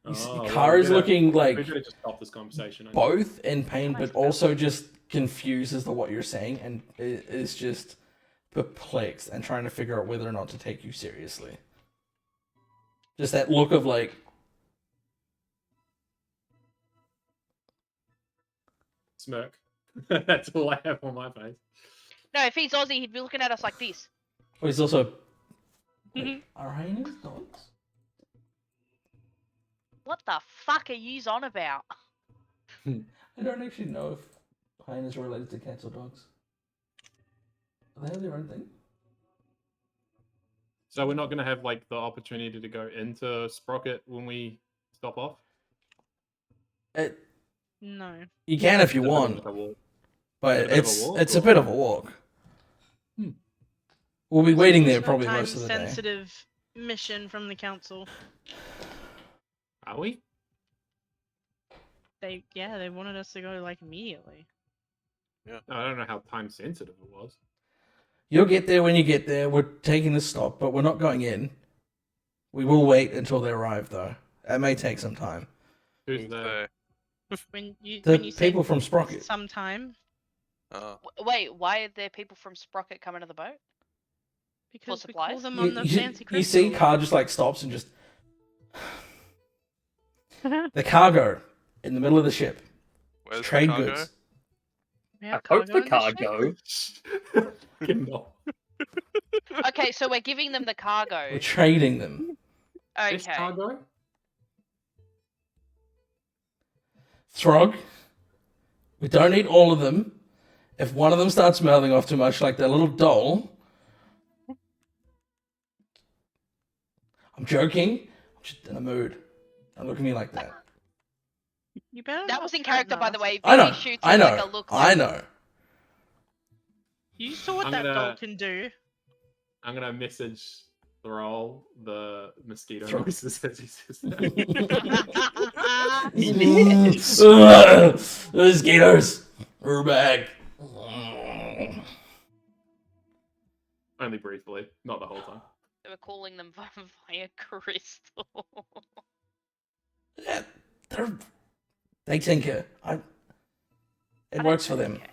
Oh, Car is we looking like better just stop this conversation. I think. both in pain, Can I but spell also it? just confused as to what you're saying, and is just perplexed and trying to figure out whether or not to take you seriously. Just that look of like, Smirk. That's all I have on my face. No, if he's Aussie, he'd be looking at us like this. oh, he's also. Wait, are hyenas dogs? What the fuck are yous on about? I don't actually know if hyenas are related to cats or dogs. Do they have their own thing? So we're not going to have like the opportunity to go into Sprocket when we stop off? No. You can if you It's a bit of want, like a walk. but Is it a bit of a it's walk, it's a or- bit of a walk. Hmm. We'll be waiting there It's a probably most of the day. time-sensitive mission from the council. Are we? They wanted us to go like immediately. I don't know how time sensitive it was. You'll get there when you get there. We're taking the stop, but we're not going in. We will wait until they arrive, though. That may take some time. Who's Who's there? there? When you The say people from Sprocket. sometime Wait, why are there people from Sprocket coming to the boat? because we supplies? call them You, on the you- fancy you see, crystal. car just like stops and just the cargo in the middle of the ship. Where's Trade the cargo? goods. We I have hope the in this ship? cargo. Fucking no. Okay, so we're giving them the cargo. We're trading them. This Okay. cargo? Throg. We don't need all of them. If one of them starts mouthing off too much, like that little doll. I'm joking. I'm just in a mood. Don't look at me like that. You better That not was in threaten character, by the us. way. I know. Vivi shoots I with, know. like a look I like. know. You saw what I'm that gonna- doll can do. I'm gonna message Thrall the mosquito Thrall. noises as he says that. Yes. Mosquitoes. We're back. Only briefly, not the whole time. They were calling them via crystal. Yeah, they tinker. It works for them. Okay.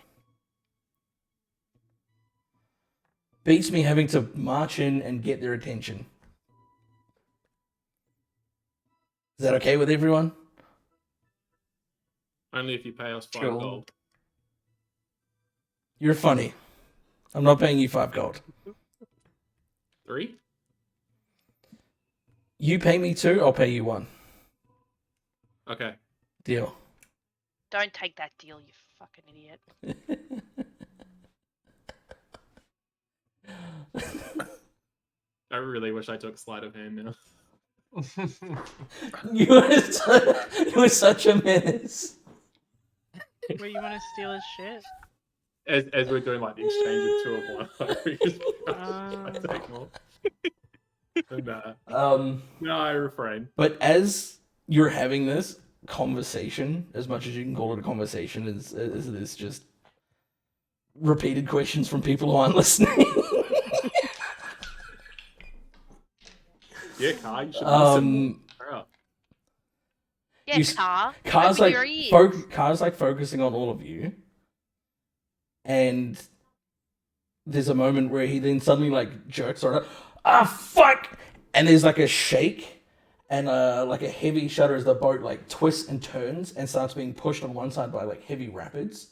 Beats me having to march in and get their attention. Is that okay with everyone? Only if you pay us 5 Sure. gold. You're funny. I'm not paying you 5 gold. 3? You pay me 2, I'll pay you 1. Okay. Deal. Don't take that deal, you fucking idiot. I really wish I took sleight of hand now. you were such a menace. Where you want to steal his shit? As we're doing like the exchange of 2 of 1, we just Ah. I take more. And, no, I refrain. But as you're having this conversation, as much as you can call it a conversation, as it is just repeated questions from people who aren't listening. Yeah, Kai, you should listen. Crap. Yeah, You s- car. Car's open like your ears. Car's like focusing on all of you, and there's a moment where he then suddenly like jerks sort of, fuck, and there's like a shake, and like a heavy shudder as the boat like twists and turns and starts being pushed on one side by like heavy rapids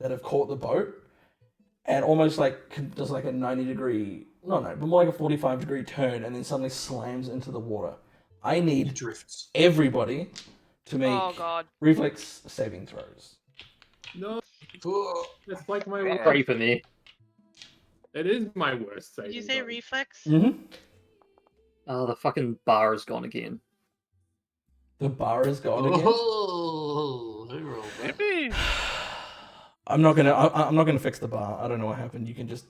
that have caught the boat, and almost like does like a 90-degree, but more like a 45-degree turn, and then suddenly slams into the water. I It need drifts. everybody to make Oh god. reflex saving throws. No, it's like my Pray worst. for me. It is my worst Did saving you say throw. reflex? Mm-hmm. Oh, the fucking bar is gone again. The bar is gone again. Oh, who rolled that? Maybe. I'm not gonna fix the bar. I don't know what happened. You can just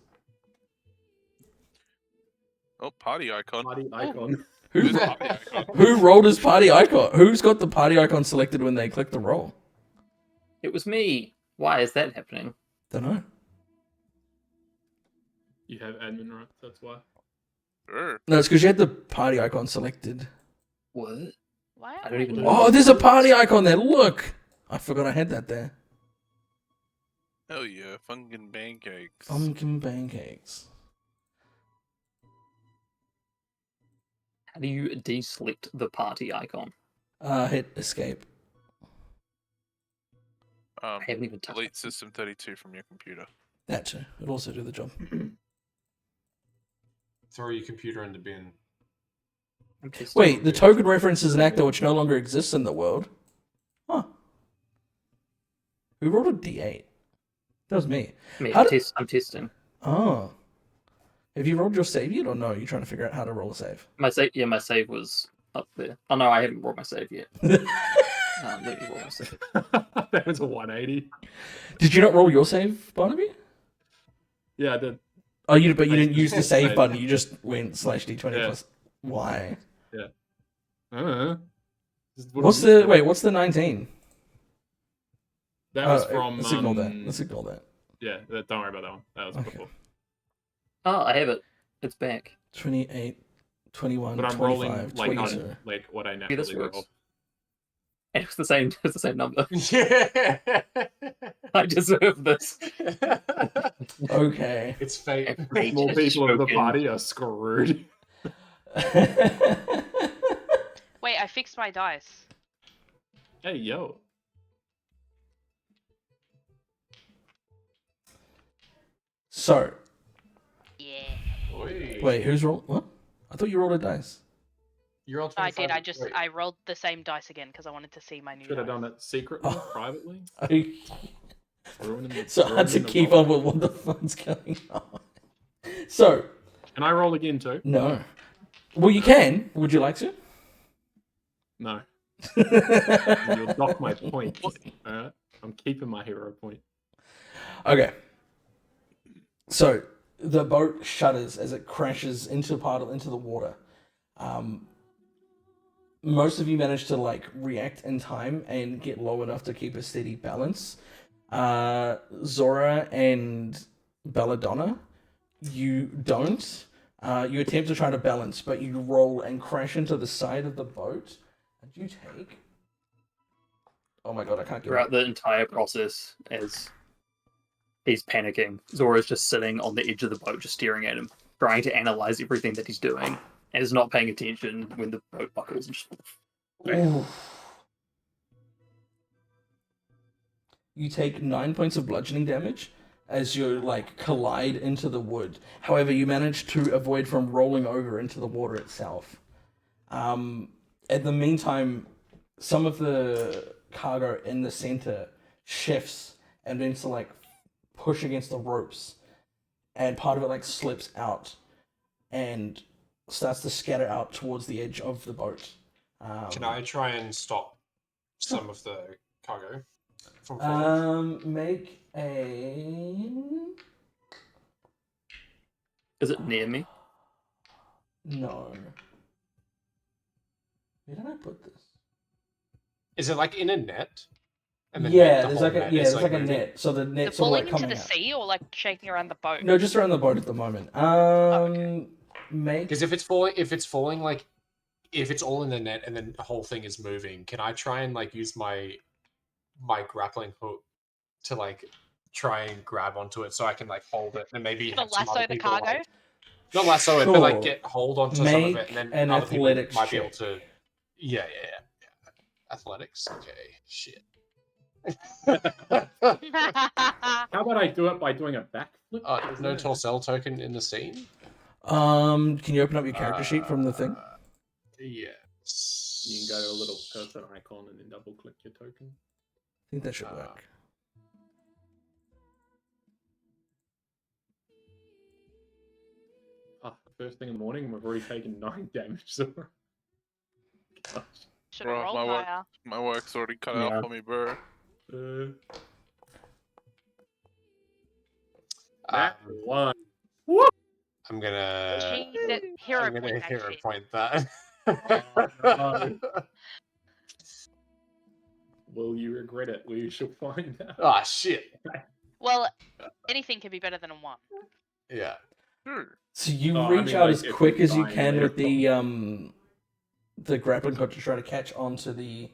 Oh, party icon. Party icon. Who's party icon? who rolled his party icon? Who's got the party icon selected when they click the roll? It was me. Why is that happening? Don't know. You have admin rights, that's why. Sure. No, it's because you had the party icon selected. What? Why I am don't even know. Oh, there's a party icon there. Look, I forgot I had that there. Hell yeah, funkin' pancakes. Pumpkin pancakes. How do you deselect the party icon? Hit escape. I haven't even touched Delete it. system 32 from your computer. That too. It'll also do the job. Throw your computer in the bin. I'm testing. Wait, the token reference is an actor which no longer exists in the world. Huh. Who rolled a d8? That was me. Me, How I'm testing. Oh. Have you rolled your save yet or no? You're trying to figure out how to roll a save. My save was up there. Oh no, I haven't rolled my save yet. Let me roll my save. That was a 180. Did you not roll your save, Barnaby? Yeah, I did. Oh, but you didn't use the save Save. button. You just went /d20 Yeah. plus. Why? I don't know. What's the 19? That was Oh, from. Let's ignore that. Let's ignore that. Yeah, don't worry about that one. That was Okay. before. Oh, I have it. It's back. 28, 21, But I'm 25, rolling like 22. on like what I Yeah, this naturally works. roll. And it's the same. It's the same number. Yeah. I deserve this. Okay. It's fate. More people of the Spoken. party are screwed. Wait, I fixed my dice. Hey, yo. So, Yeah. Oi. wait, who's rolled? What? I thought you rolled a dice. You're on I 25. did. Wait. I rolled the same dice again because I wanted to see my new Should have dice. done it secretly, Oh. privately. Ruining the- So hard to ruining the keep roll. on with what the fuck's going on. So, Can I roll again too? no. Well, you can. Would you like to? No. You'll dock my point. I'm keeping my hero point. Okay. So the boat shudders as it crashes into the water. Most of you manage to like react in time and get low enough to keep a steady balance. Zora and Belladonna, you don't. You attempt to try to balance, but you roll and crash into the side of the boat. And you take. Oh my god, I can't get Throughout it. the entire process, as he's panicking, Zora's just sitting on the edge of the boat, just staring at him, trying to analyze everything that he's doing, and is not paying attention when the boat buckles and just. Ooh. You take 9 points of bludgeoning damage as you like collide into the wood. However, you manage to avoid from rolling over into the water itself. At the meantime, some of the cargo in the center shifts and then to like push against the ropes, and part of it like slips out and starts to scatter out towards the edge of the boat. Can I try and stop some of the cargo from falling? Make a. Is it near me? No. Where did I put this? Is it like in a net? And Yeah, the there's whole like a net yeah, is, there's like a moving? net. So the They're net's sort of falling like into coming the out. sea or like shaking around the boat? No, just around the boat at the moment. okay. Make Because if it's falling like, if it's all in the net and then the whole thing is moving, can I try and like use my grappling hook to like try and grab onto it so I can like hold it and maybe To have some lasso other the people cargo? like, not lasso it, but like get hold onto some of Make it, and then an other people athletics might be able check. to. Yeah. Athletics. Okay. Shit. How about I do it by doing a backflip? There's no Torsell token in the scene. Can you open up your character sheet from the thing? Yes. You can go to a little person icon and then double click your token. I think that should work. First thing in the morning, and we've already taken 9 damage. So. Gosh. Should have Bro, rolled higher. my work's already cut Yeah. out for me, bro. That one. I'm gonna. Jeez, that hero I'm gonna point hero actually. point that. no. Will you regret it? We shall find out. Ah, shit. Well, anything can be better than a 1. Yeah. So you Oh, I reach mean, out like, as if quick we as you find can later with the grappling hook to try to catch onto the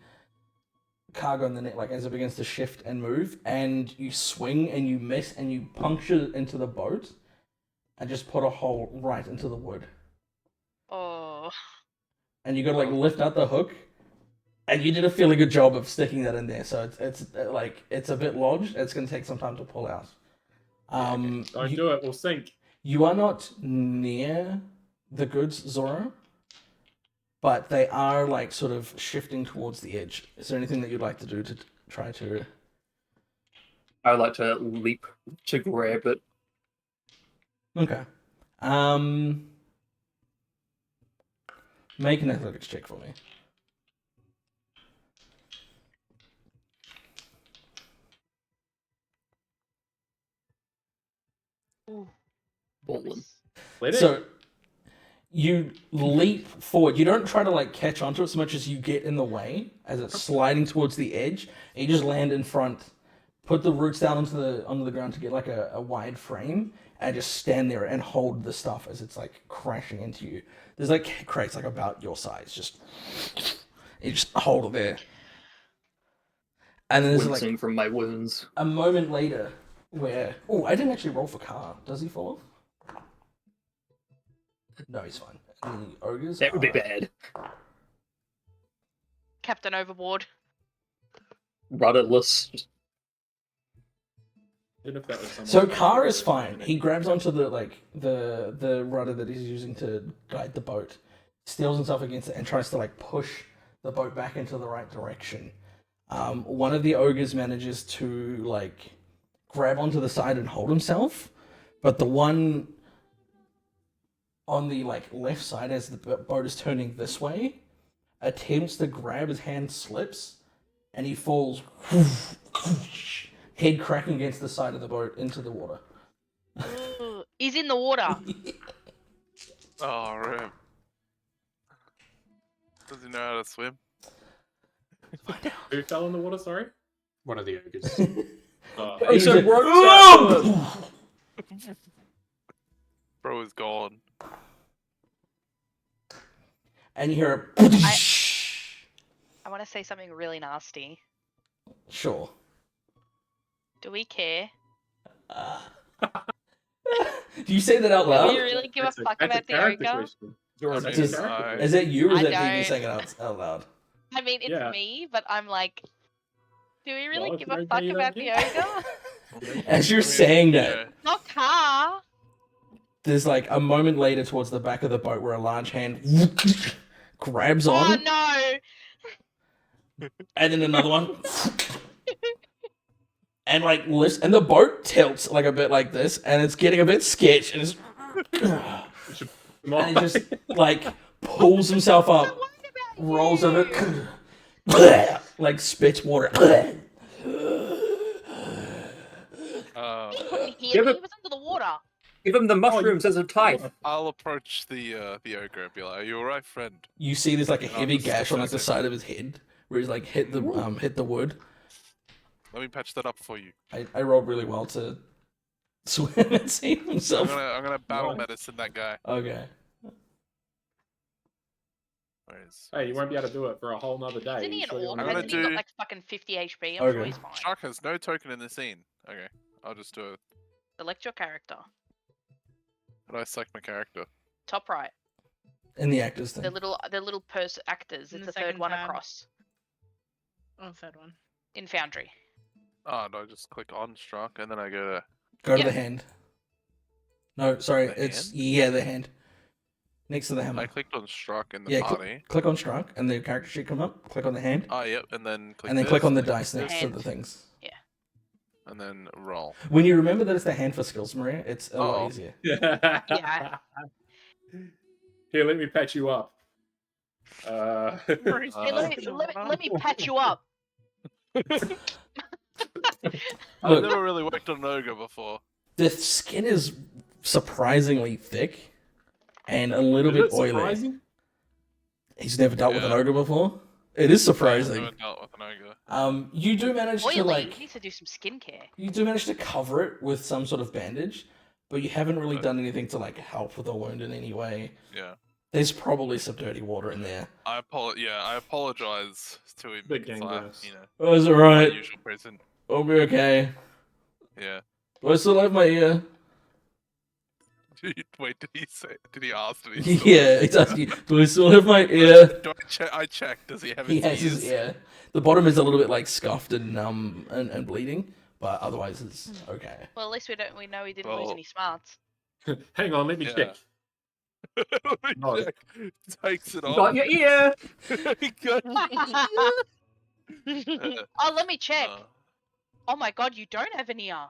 cargo in the net, like as it begins to shift and move, and you swing and you miss and you puncture into the boat and just put a hole right into the wood. Oh. And you gotta like lift out the hook, and you did a fairly good job of sticking that in there. So it's like it's a bit lodged. It's gonna take some time to pull out. Don't you, do it. We'll sink. you are not near the goods, Zora, but they are like sort of shifting towards the edge. Is there anything that you'd like to do to try to? I would like to leap to grab it. Okay. Make an athletics check for me. Ballin'. Let it. So you leap forward. You don't try to like catch onto it so much as you get in the way as it's sliding towards the edge. And you just land in front, put the roots down onto the ground to get like a wide frame, and just stand there and hold the stuff as it's like crashing into you. There's like crates like about your size. Just you just hold it there. And then there's like Wincing from my wounds. a moment later where I didn't actually roll for Car. Does he fall off? No, he's fine. And the ogres. That would be are- bad. Captain overboard. Rudderless. Just Even if that was someone So else, Car it is would fine. have He been grabs onto the rudder that he's using to guide the boat, steals himself against it, and tries to like push the boat back into the right direction. One of the ogres manages to like grab onto the side and hold himself, but the one on the like left side, as the boat is turning this way, attempts to grab his hand, slips, and he falls, head cracking against the side of the boat into the water. Ooh, he's in the water. Oh, rip. Does he know how to swim? Who fell in the water? Sorry. One of the ogres. He said, like, "Ropes out." Bro is gone. and you hear I want to say something really nasty. Sure. Do we care? Do you say that out Do loud? we really give a fuck That's about the character ogre? question. Zora, That's Just- a character I- question. Is that you or is I that Vivi don't. saying it out loud? I mean, it's Yeah. me, but I'm like, do we really Well, if give you a don't fuck care, you about don't the care. ogre? As you're I mean, saying that, yeah. Not car. there's like a moment later towards the back of the boat where a large hand grabs Oh on, no! and then another one, and like lifts, and the boat tilts like a bit like this, and it's getting a bit sketch, and it's Come and on. he just like pulls himself I'm up, worried about rolls you. over, like spits water. He couldn't hear Yeah, me. but- He was under the water. Give him the mushrooms as a type. I'll approach the ogre and be like, "Are you alright, friend?" You see, there's like a heavy just gash on like the assess it. side of his head where he's like hit the wood. Let me patch that up for you. I rolled really well to swim and save I'm himself. gonna battle Nice. medicine that guy. Okay. Where is- Hey, you won't be able to do it for a whole nother day. Isn't he an so you'll orc? I'm need gonna Hasn't to- he got do- like fucking 50 HP? I'm sure Okay. he's fine. Shark has no token in the scene. Okay, I'll just do it. Select your character. How do I select my character? Top right. In the actors thing. The little actors. In It's the the third second one tab. across Oh, third one. in Foundry. Oh, no, I just click on Shark and then I go to. Go to Yeah. the hand. No, sorry, The it's hand? yeah, the hand. Next to the I hammer. clicked on Shark in the Yeah, party. click on strike and the character sheet come up. Click on the hand. Oh, yep, and then click. And then this, click on the click dice this, next to Hand. the things. and then roll. When you remember that it's the hand for skills, Maria, it's a lot Uh-oh. easier. Yeah. Here, let me patch you up. Hey, let me patch you up. I've Look. never really worked on an ogre before. The skin is surprisingly thick and a little Is bit it oily. surprising? He's never dealt with an Yeah. ogre before. It is I've surprising. never dealt with an ogre. You do manage to Oily. like He needs to do some skincare. you do manage to cover it with some sort of bandage, but you haven't really Okay. done anything to like help with the wound in any way. Yeah. There's probably some dirty water in there. I apologize to him Bit because gangrenous. Oh, it's my alright. usual person. I'll be okay. Yeah. Do I still have my ear? Wait, did he say? Did he ask? Did he still Yeah, have it's his asking, do I still have my ear? Do I check? Does he have He his has ears? his ear. The bottom is a little bit like scuffed and and bleeding, but otherwise it's okay. Well, at least we know he didn't lose Well- any smarts. Hang on, let me Yeah. check. Let me No. check. Takes it off. Got your ear. He got- Oh, let me check. Uh, Oh my god, you don't have an ear.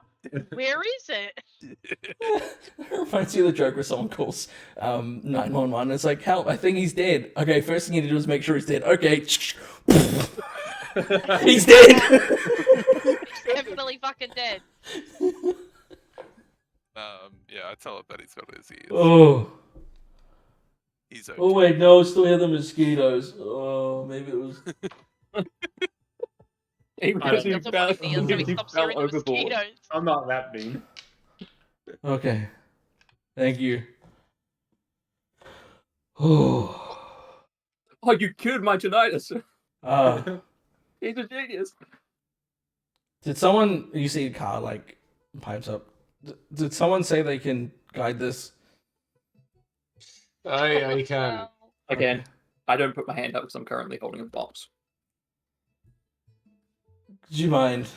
Where is it? It reminds me of the joke where someone calls 911. It's like, help, I think he's dead. Okay, first thing you need to do is make sure he's dead. Okay. He's dead. Definitely fucking dead. yeah, I tell it that he's got his ears. Oh. He's okay. Oh wait, no, still hear the mosquitoes. Oh, maybe it was. He I really Doesn't fell, want his ears, so he he stops fell hearing the overboard. mosquitoes. I'm not that mean. Okay. Thank you. Oh. Oh, you cured my tinnitus. He's a genius. Did someone, you see a car like pipes up? Did someone say they can guide this? I can. Well, Again, I don't put my hand up because I'm currently holding a box. Do you mind?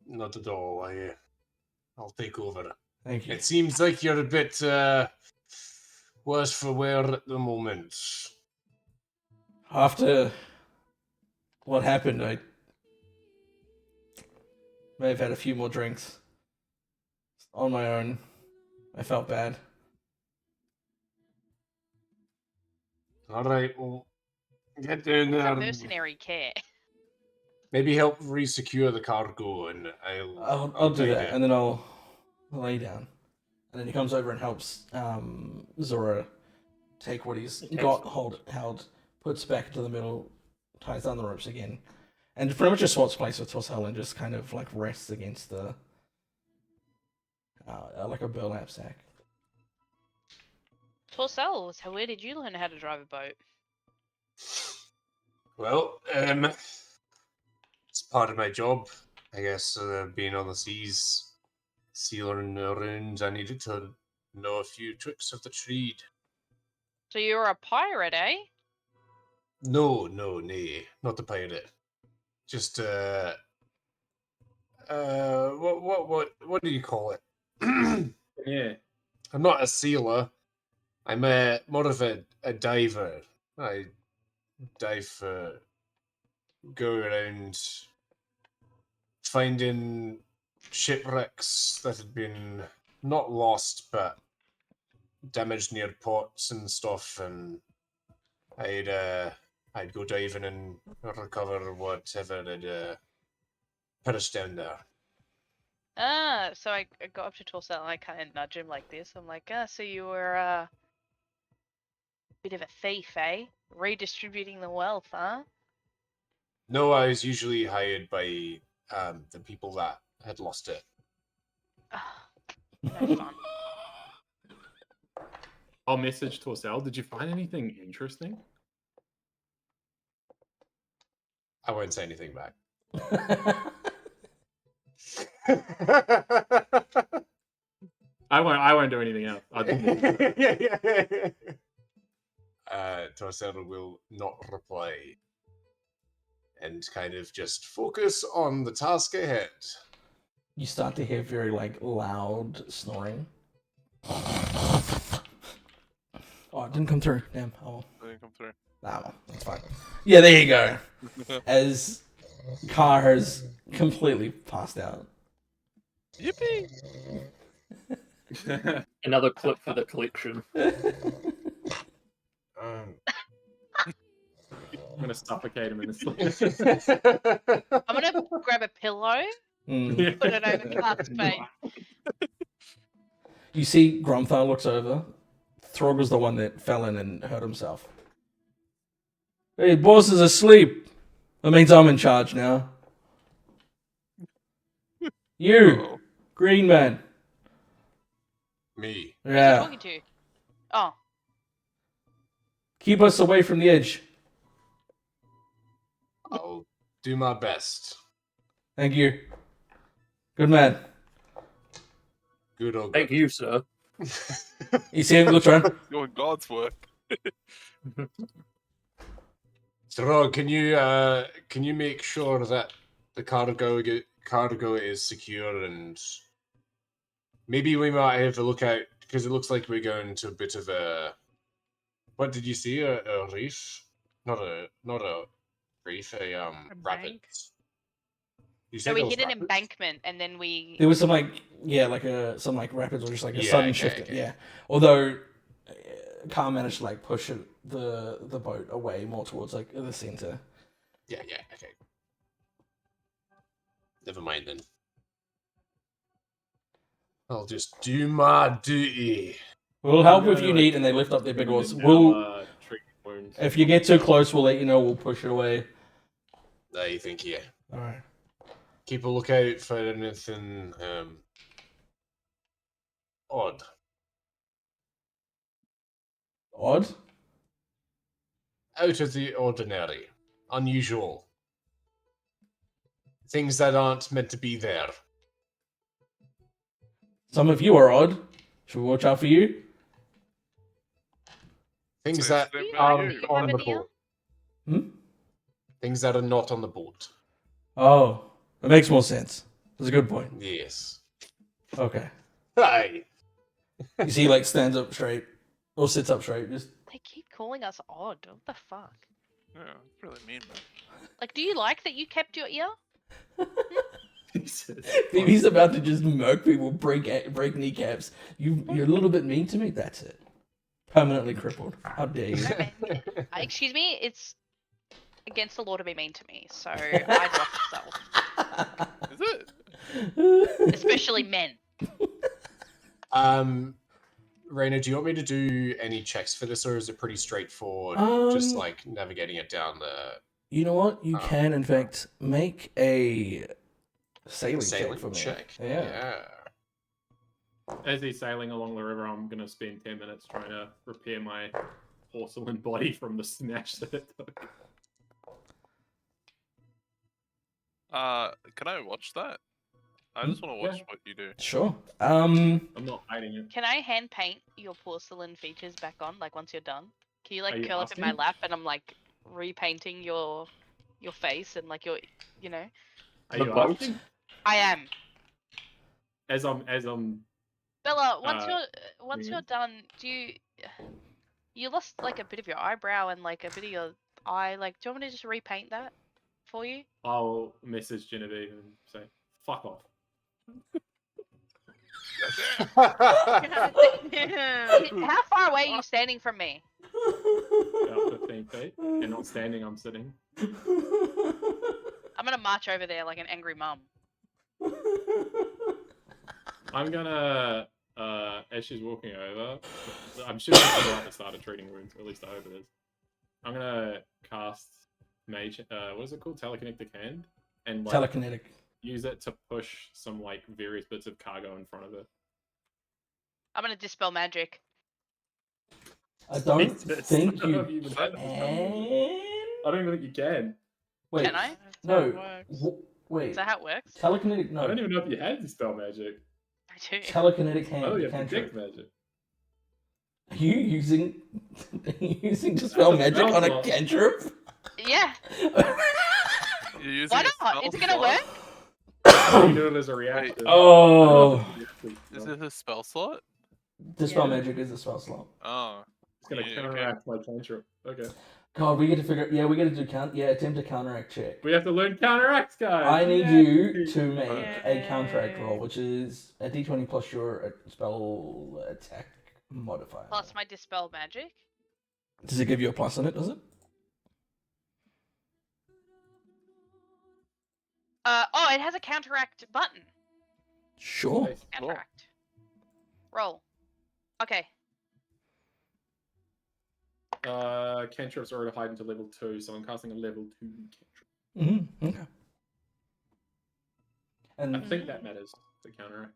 Not at all. I'll take over. Thank you. It seems like you're a bit worse for wear at the moment. After what happened, I may have had a few more drinks on my own. I felt bad. All right. Well, Get down It's there. a mercenary care. Maybe help re-secure the cargo, and I'll do guide that, it. and then I'll lay down. And then he comes over and helps Zora take what he's got held, puts back into the middle, ties down the ropes again, and pretty much just swaps place with Torsell and just kind of like rests against the like a burlap sack. Torsell, so where did you learn how to drive a boat? Well, it's part of my job, I guess. Being on the seas, sealing around, I needed to know a few tricks of the trade. So you're a pirate, eh? No, nay, not a pirate. Just what do you call it? Yeah. I'm not a sealer. I'm more of a diver. I dive, go around finding shipwrecks that had been not lost but damaged near ports and stuff, and I'd go diving and recover whatever had perished down there. So I got up to Torsell and I kind of nudge him like this. I'm like, so you were a bit of a thief, eh? Redistributing the wealth, huh? No, I was usually hired by the people that had lost it. No fun. I'll message Torsell. Did you find anything interesting? I won't say anything back. I won't do anything else. Torsell will not reply and kind of just focus on the task ahead. You start to hear very like loud snoring. Oh, it didn't come through. Damn. Oh, Didn't come through. well, that's fine. Yeah, there you go. As Car has completely passed out. Yippee! Another clip for the collection. Um, I'm gonna suffocate him in his sleep. I'm gonna grab a pillow, Mm. put it over Car's face. You see, Gromthar looks over. Throg was the one that fell in and hurt himself. Hey, boss is asleep. That means I'm in charge now. You, Uh-oh. green man. me. Who are you Yeah. talking to? Oh, Keep us away from the edge. I'll do my best. Thank you. Good man. Good or Thank good. you, sir. You see him, looks around. Doing God's work. Throg, can you make sure that the cargo is secure, and maybe we might have a look out, because it looks like we're going to a bit of a, what did you see? A reef? Not a reef, a rapids. You so said we there was hit an rapids? embankment and then we. There was some some rapids or just like a Yeah, sudden okay, shift. okay. Yeah. Although Car managed to like push the boat away more towards like the center. Yeah, okay. Never mind then. I'll just do my duty. We'll help I'm if you gonna, need, and they lift up their big oars. now, We'll, treat wounds. if you get too close, we'll let you know. We'll push it away. I think, yeah. All right. Keep a lookout for anything odd. Odd. Out of the ordinary. Unusual. Things that aren't meant to be there. Some of you are odd. Should we watch out for you? Things So that it's them aren't and you. on the Have an ear? boat. Hmm? Things that are not on the boat. Oh, that makes more sense. That's a good point. Yes. Okay. Hi. You see, he, like stands up straight or sits up straight. Just They keep calling us odd. What the fuck? Yeah, it's really mean, man. Like, do you like that you kept your ear? Jesus. Phoebe's about to just murk people, break kneecaps. You're a little bit mean to me. That's it. Permanently crippled. How dare you? No, man. Excuse me, it's against the law to be mean to me, so I'd watch myself. Is it? Especially men. Raina, do you want me to do any checks for this, or is it pretty straightforward? Just like navigating it down the. You know what? You can, in fact, make a sailing check for me. check. Yeah. As he's sailing along the river, I'm gonna spend 10 minutes trying to repair my porcelain body from the smash that it took. Can I watch that? I just want to watch Yeah. what you do. Sure. I'm not hiding it. Can I hand paint your porcelain features back on, like once you're done? Can you Are like you curl up in my asking? lap and I'm like repainting your face and like your, you know? Are The you boat? asking? I am. As I'm Bella, once yeah. you're done, you lost like a bit of your eyebrow and like a bit of your eye, like do you want me to just repaint that for you? I'll message Genevieve and say, fuck off. God damn. How far away are you standing from me? About 15 feet. And not standing, I'm sitting. I'm gonna march over there like an angry mum. I'm gonna, as she's walking over, I'm sure she's right at the start of treating wounds, or at least I hope it is. I'm gonna cast Mage, what is it called? Telekinetic Hand? And like, Telekinetic. use it to push some like various bits of cargo in front of her. I'm gonna dispel magic. I don't Jesus, think I don't know you if even have that spell. can. I don't even think you can. Wait. Can I? That's how it No. works. Wait. Is that how it works? Telekinetic. I No. don't even know if you had dispel magic. I do. Telekinetic I hand. thought you You had cantrip. detect magic. Are you using dispel That's a magic on a spell slot. cantrip? Yeah. You're using Why a not? spell Is it gonna slot? work? You do it as a reaction. Oh. Is it a spell slot? Dispel Yeah. magic is a spell slot. Oh. It's gonna Yeah, okay. counteract my cantrip. Okay. God, we get to figure. Yeah, we get to do attempt a counteract check. We have to learn counteract, guys. I need Yay! you to make a Yay. counteract roll, which is a d20 plus your spell attack modifier. Plus my dispel magic. Does it give you a plus on it? Does it? Oh, it has a counteract button. Sure. Nice. Counteract. Roll. Okay. Cantrips are already heightened to level 2, so I'm casting a level 2 cantrip. Mm-hmm. Okay. I And think that matters, the counteract.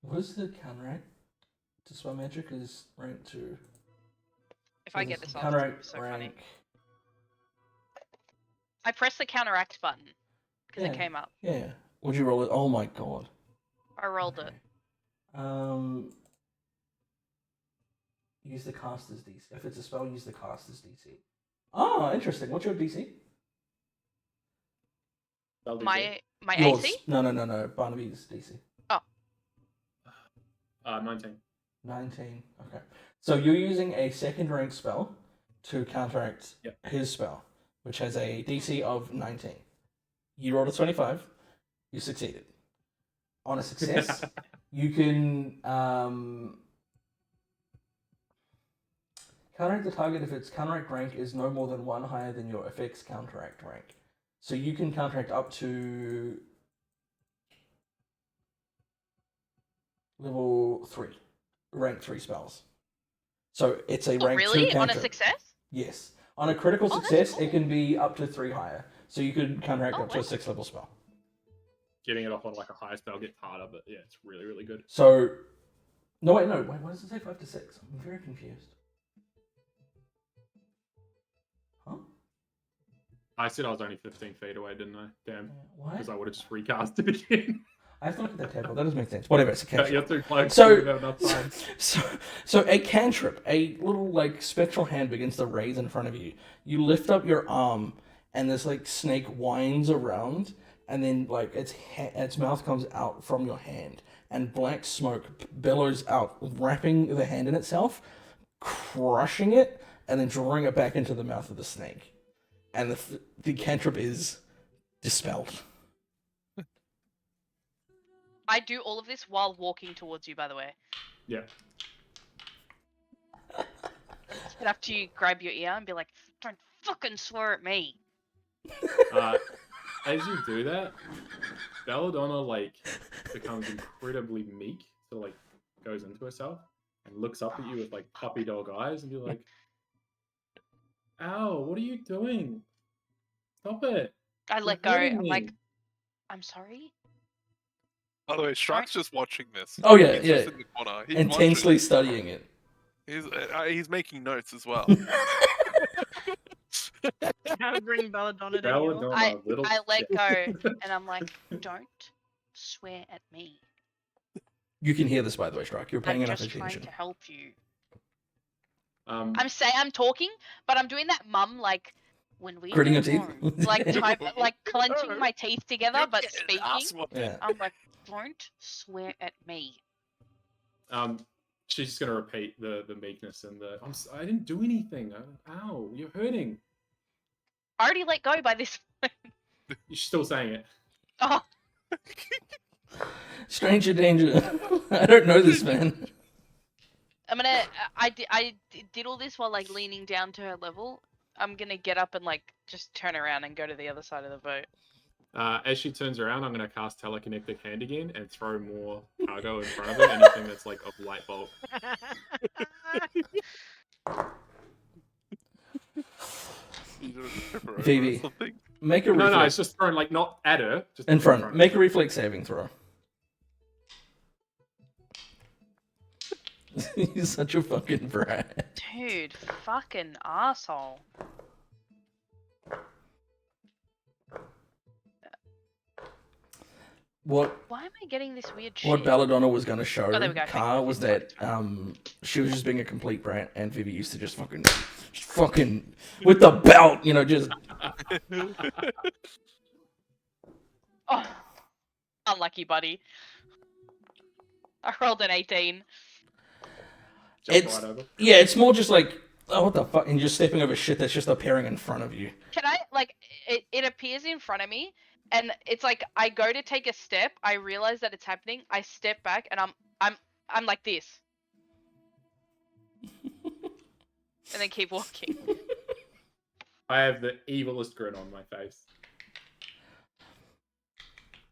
what is the counteract? Dispel magic is rank 2. If I get this off, it's counteract so rank. funny. I pressed the counteract button because Yeah. it came up. Yeah. Would you roll it? Oh my god. I rolled it. Okay. Use the caster's DC. If it's a spell, use the caster's DC. Oh, interesting. What's your DC? That'll do My Yours. AC? No. Barnaby's DC. 19. 19. Okay. So you're using a second rank spell to counteract Yep. his spell, which has a DC of 19. You rolled a 25. You succeeded. On a success, you can counteract the target if its counteract rank is no more than 1 higher than your effect's counteract rank. So you can counteract up to level 3, rank 3 spells. So it's a Oh, rank 2 really? On a cantrip. success? Yes. On a critical Oh, that's success, cool. it can be up to 3 higher. So you could counteract Oh, up to a wow. 6 level spell. Getting it off on like a high spell gets harder, but yeah, it's really, really good. So, no, wait, what does it say 5 to 6? I'm very confused. Huh? I said I was only 15 feet away, didn't I? Damn. Why? Because I would have just recast it again. I have to look at that table. That doesn't make sense. Whatever, it's a But you're cantrip. too close. So- So, we have enough time. So a cantrip, a little like spectral hand begins to raise in front of you. You lift up your arm, and this like snake winds around, and then like its mouth comes out from your hand, and black smoke billows out, wrapping the hand in itself, crushing it, and then drawing it back into the mouth of the snake, and the cantrip is dispelled. I do all of this while walking towards you, by the way. Yeah. Head up to you, grab your ear, and be like, "Don't fucking swear at me." As you do that, Belladonna like becomes incredibly meek, so like goes into herself and looks up at you with like puppy dog eyes and be like, "Ow, what are you doing? Stop it!" I You're let go. hurting I'm me." like, "I'm sorry." By the way, Strike's just watching this. Oh, yeah, He's yeah. just in the corner. He's Intensely watching. studying it. He's making notes as well. How bring Belladonna to heel? Belladonna, little I let shit. go, and I'm like, "Don't swear at me. You can hear this, by the way, Strike. You're paying I'm enough just trying attention. to help you." Um, I'm talking, but I'm doing that mum like when we Gritting go your teeth? home, like clenching my teeth together, but Get an speaking. ass whooping. Yeah. I'm like, "Don't swear at me." she's just gonna repeat the meekness and the I didn't do anything. Ow, you're hurting. I already let go by this. You're still saying it. Oh, Stranger danger. I don't know this, man. I'm gonna. I did all this while like leaning down to her level. I'm gonna get up and like just turn around and go to the other side of the boat. As she turns around, I'm gonna cast telekinetic hand again and throw more cargo in front of her. Anything that's like of light bulb. You don't trip her over or Phoebe. something? Make a No, reflex. it's just thrown like not at her, just in front. of Make a her. reflex saving throw. He's such a fucking brat. Dude, fucking asshole. What Why am I getting this weird shit? what Belladonna was going to show Oh, there we go. Car was that she was just being a complete brat, and Vivi used to just fucking with the belt, just Oh, unlucky, buddy. I rolled an 18. Jump It's- right over. yeah. It's more just like, oh, what the fuck, and you're just stepping over shit that's just appearing in front of you. Can I like it appears in front of me, and it's like I go to take a step, I realize that it's happening, I step back, and I'm like this, and then keep walking. I have the evilest grin on my face.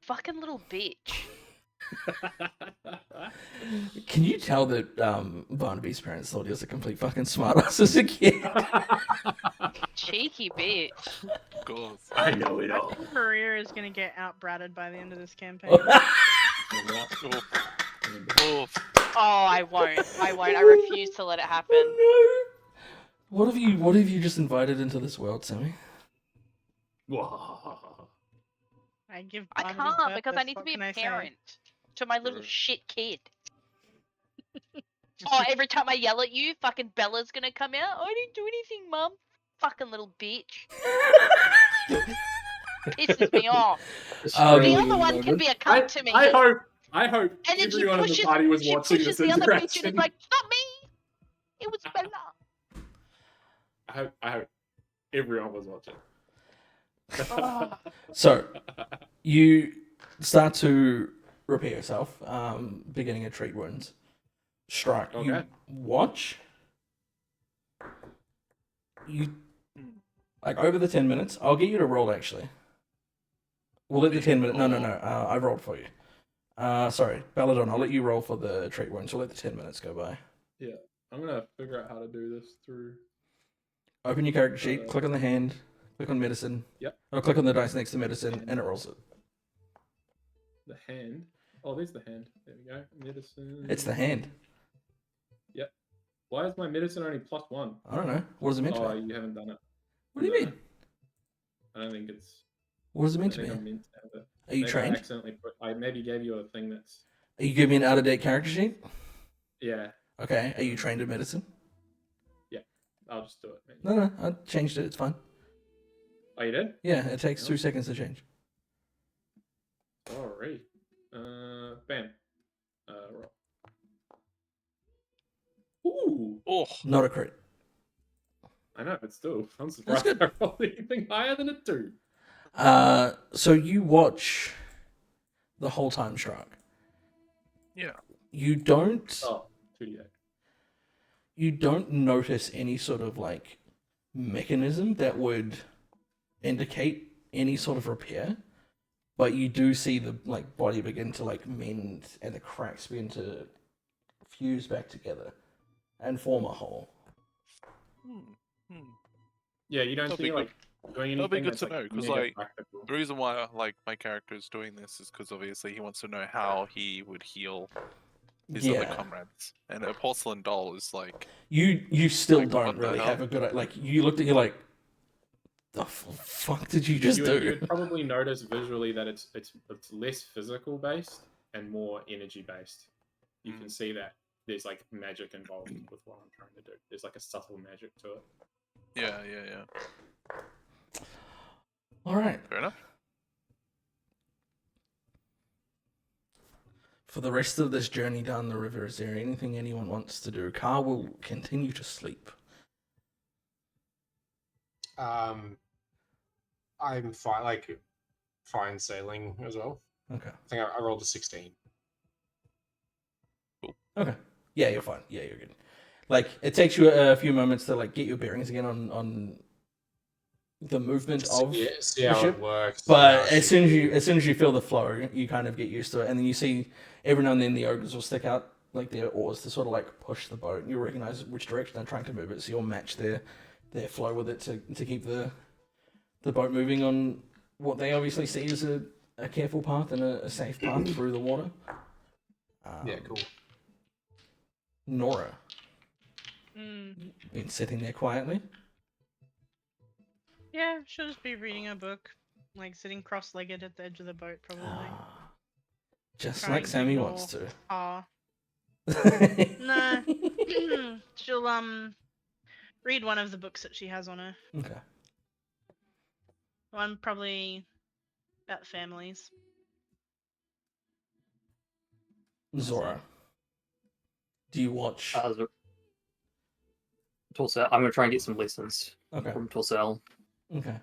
Fucking little bitch. Can you tell that Barnaby's parents thought he was a complete fucking smartass as a kid? Cheeky bitch. Of course. I know it all. Career is gonna get outbratted by the end of this campaign. Oh, Oh, I won't. I refuse to let it happen. Oh, no. What have you just invited into this world, Sammy? I give. I Barnaby can't because I purpose, need to what be can a I say? parent to my little True. shit kid. Oh, every time I yell at you, fucking Bella's gonna come out. I didn't do anything, Mum. Fucking little bitch. Pisses me off. Oh, The yeah. other one can be a cunt to me. I hope and then she everyone in the pushes, party was she watching pushes this the other bitch and interaction. is like, not me. It was Bella. I hope everyone was watching. Oh. So, you start to repair yourself, beginning to treat wounds. Strike. You Okay. watch. You like over the 10 minutes. I'll get you to roll actually. We'll let the 10 minutes. No. I rolled for you. Sorry, Belladonna. I'll let you roll for the treat wounds. We'll let the 10 minutes go by. I'm gonna figure out how to do this through. Open your character sheet. Click on the hand. Click on medicine. Yep. Or click on the dice next to medicine, and it rolls it. The hand. Oh, there's the hand. There we go. Medicine. It's the hand. Yep. Why is my medicine only +1? I don't know. What is it meant to Oh, be? you haven't done it. What do you No. mean? I don't think it's. What is it I meant to think be? I'm meant to have it. Are you Maybe I trained? accidentally put. I maybe gave you a thing that's. Are you giving me an out-of-date character sheet? Yeah. Okay. Are you trained in medicine? I'll just do it. Maybe. No. I changed it. It's fine. Oh, you did? Yeah, it takes Yeah. 2 seconds to change. Alright. Bam. Roll. Ooh. oh, Not a crit. I know, but still, I'm That's surprised good. I rolled anything higher than a 2. So you watch the whole time, Strike. Yeah. You don't Oh, 2d8. you don't notice any sort of like mechanism that would indicate any sort of repair, but you do see the like body begin to like mend and the cracks begin to fuse back together and form a hole. Yeah, you don't That'll see be like doing anything. That'll be good that's, to know, 'cause, mega like, practical. The reason why like my character is doing this is because obviously he wants to know how he would heal his other Yeah, comrades, and a porcelain doll is like, you still Like, don't what the really hell? have a good like. You looked at you like, the fuck did you just you do? would probably notice visually that it's less physical based and more energy based. You can see that there's like magic involved with what I'm trying to do. There's like a subtle magic to it. yeah. All right. Fair enough. For the rest of this journey down the river, is there anything anyone wants to do? Car will continue to sleep. I'm fine, fine sailing as well. Okay. I think I rolled a 16. Okay. Yeah, you're fine. Yeah, you're good. Like, it takes you a few moments to like get your bearings again on the movement of See the how ship. it works. But as soon as you feel the flow, you kind of get used to it, and then you see every now and then the ogres will stick out like their oars to sort of like push the boat. You recognize which direction they're trying to move it, so you'll match their flow with it to keep the boat moving on what they obviously see as a careful path and a safe path through the water. Yeah, cool. Nora, Mm. been sitting there quietly. Yeah, she'll just be reading a book, like sitting cross-legged at the edge of the boat, probably. Just Trying like to Sammy ignore wants to. Ah, no. She'll read one of the books that she has on her. Okay. One probably about families. Zora, do you watch? Torsell. I'm gonna try and get some lessons Okay. from Torsell. Okay.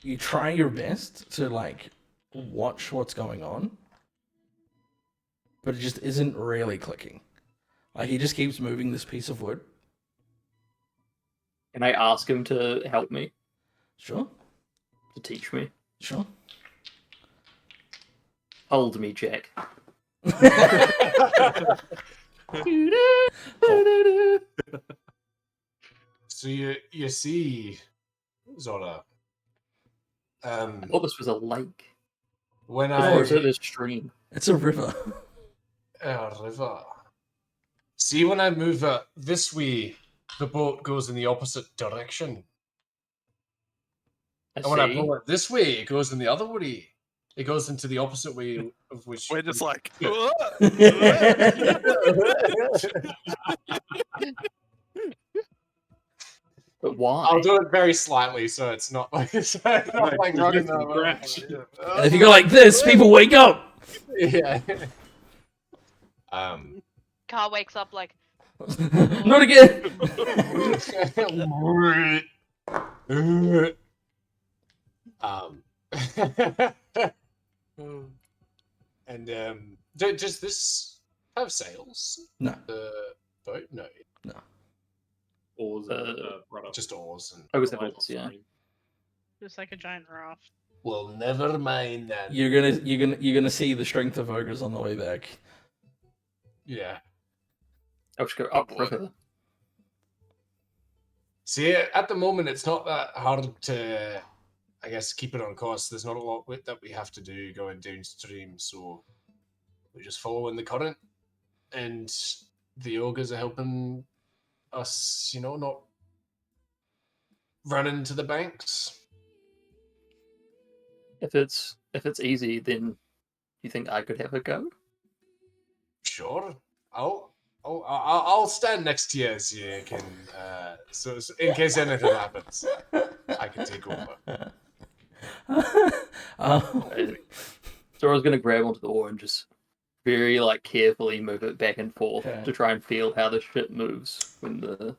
You try your best to like watch what's going on, but it just isn't really clicking. Like he just keeps moving this piece of wood. Can I ask him to help me, Sure. to teach me? Sure. Hold me, Jack. So you see, Zora. I thought this was a lake. When Or is it I a stream? It's a river. a river. See, when I move this way, the boat goes in the opposite direction. I And when I see. pull it this way, it goes in the other way. It goes into the opposite way of which. We're just like, But why? I'll do it very slightly, so it's not like it's not like running resisting crash. And if you go like this, people wake up. Yeah. Car wakes up like, Not again. And does this have sails? No. The boat? No, Oars rudder. just oars. And I was Light able on to, yeah. screen. Just like a giant raft. well, never mind that. You're gonna see the strength of ogres on the way back. Yeah. I'll just go Oh, up boy. river. See, at the moment, it's not that hard to, I guess, keep it on course. There's not a lot that we have to do going downstream, so we're just following the current, and the ogres are helping us, not run into the banks. If it's easy, then you think I could have a go? Sure, I'll stand next to you so you can, so in case anything happens, I can take over. Zora's gonna grab onto the oar and just very carefully move it back and forth Okay. to try and feel how the ship moves when the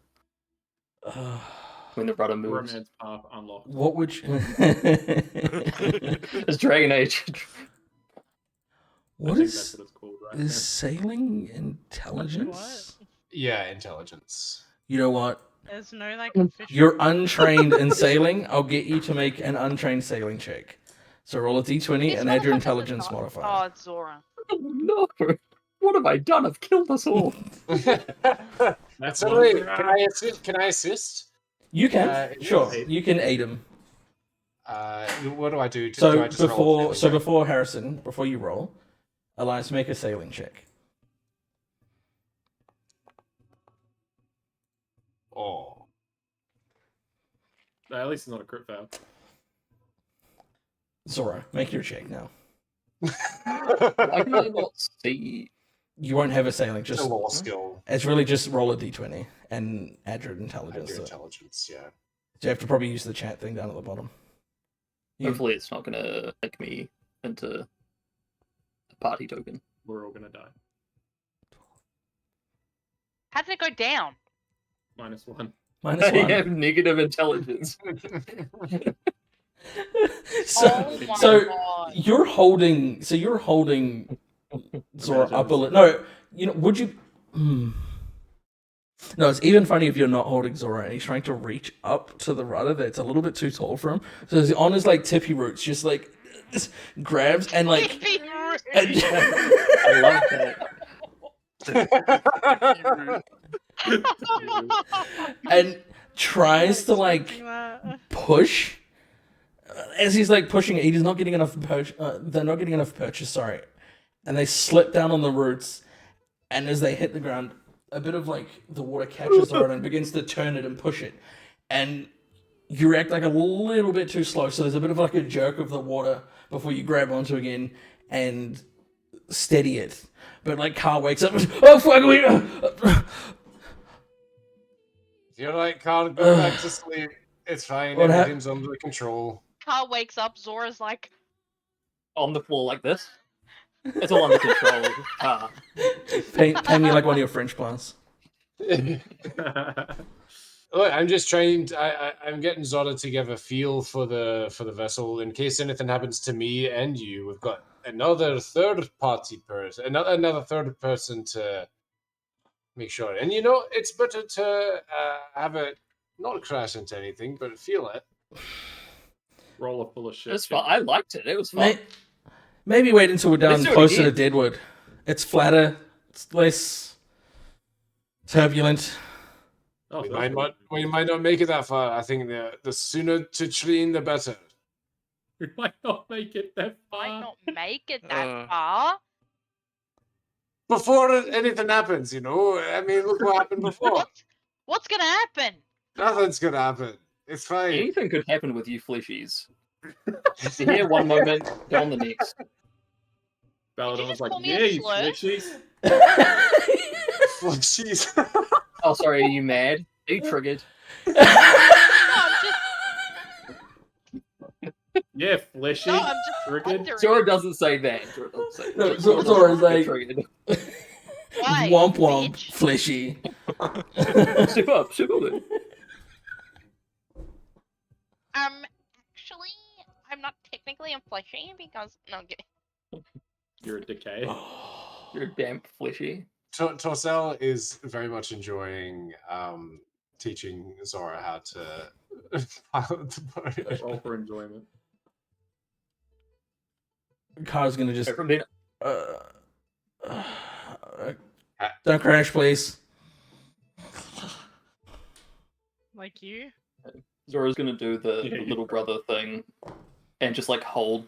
when the rudder moves. Romance path unlocked. What would you... It's Dragon Age. What I think is that's what it's called, right? is sailing intelligence? Yeah, intelligence. You know what? There's no like Mm. official. You're untrained in sailing. I'll get you to make an untrained sailing check. So roll a d20 This and add your motherfucker's intelligence not- modifier. Oh, it's Zora. No, what have I done? I've killed us all. That's So one wait, for can I assist? Can I assist? You can, sure. yes. You can aid him. What do I do? So do I just roll a before, sailing check? before Harrison, before you roll, Alliance, make a sailing check. Oh. No, at least it's not a crit fail. Zora, make your check now. Why can I not see? You won't have a sailing. Just Just a law skill. it's really just roll a d20 and add your Add intelligence. your So intelligence, yeah. you have to probably use the chat thing down at the bottom. You- Hopefully, it's not gonna make me into a party token. We're all gonna die. How did it go down? -1. Minus I one. have negative intelligence. Oh my so god. you're holding. So you're holding Zora up a little. No, you know. Would you? No, it's even funny if you're not holding Zora and he's trying to reach up to the rudder that's a little bit too tall for him. So he's on his like tippy roots, just like grabs and like. And, I love that. and tries to like push. As he's like pushing it, he's not getting enough. They're not getting enough purchase. Sorry, and they slip down on the roots. And as they hit the ground, a bit of like the water catches on it and begins to turn it and push it. And you react like a little bit too slow, so there's a bit of like a jerk of the water before you grab onto again and steady it. But like Carl wakes up and, oh fuck we If you're like, Carl, go back to sleep. It's fine. What hap- Everything's under control. Carl wakes up, Zora's like, On the floor like this. It's all under control. pay me like one of your French class. Look, I'm just trying. I'm getting Zora to give a feel for the vessel in case anything happens to me and you. We've got another third person to make sure. And you know, it's better to have it not crash into anything, but feel it. Roll a full of shit. It's fun. I liked it. It was fun. Maybe wait until we're down Let's do it closer to again. Deadwood. It's flatter. It's less turbulent. Oh, We so might that's not. good. We might not make it that far. I think the sooner to train, the better. We might not make it that might far. not make it that Uh. far. Before anything happens, you know. I mean, look what happened before. What's gonna happen? Nothing's gonna happen. It's fine. Anything could happen with you fleshies. Here one moment, gone the next. Belladonna's just like, call me yeah, a you slur? fleshies. Well, jeez. Oh, sorry, are you mad? Are you triggered? No, I'm just, Yeah, fleshy. no, I'm just Triggered. wondering. Zora doesn't say that. Zora doesn't say No, that. Zora's doesn't like- get triggered. Why, Womp womp, bitch? fleshy. Step up, step up. Actually, I'm not technically a fleshy because no, I'm kidding. You're a decay. You're a damp fleshy. Torsell is very much enjoying teaching Zora how to pilot the boat. Roll for enjoyment. Car's gonna just. From then, Don't crash, please. Like you? Zora's gonna do the Yeah, little brother thing and just like hold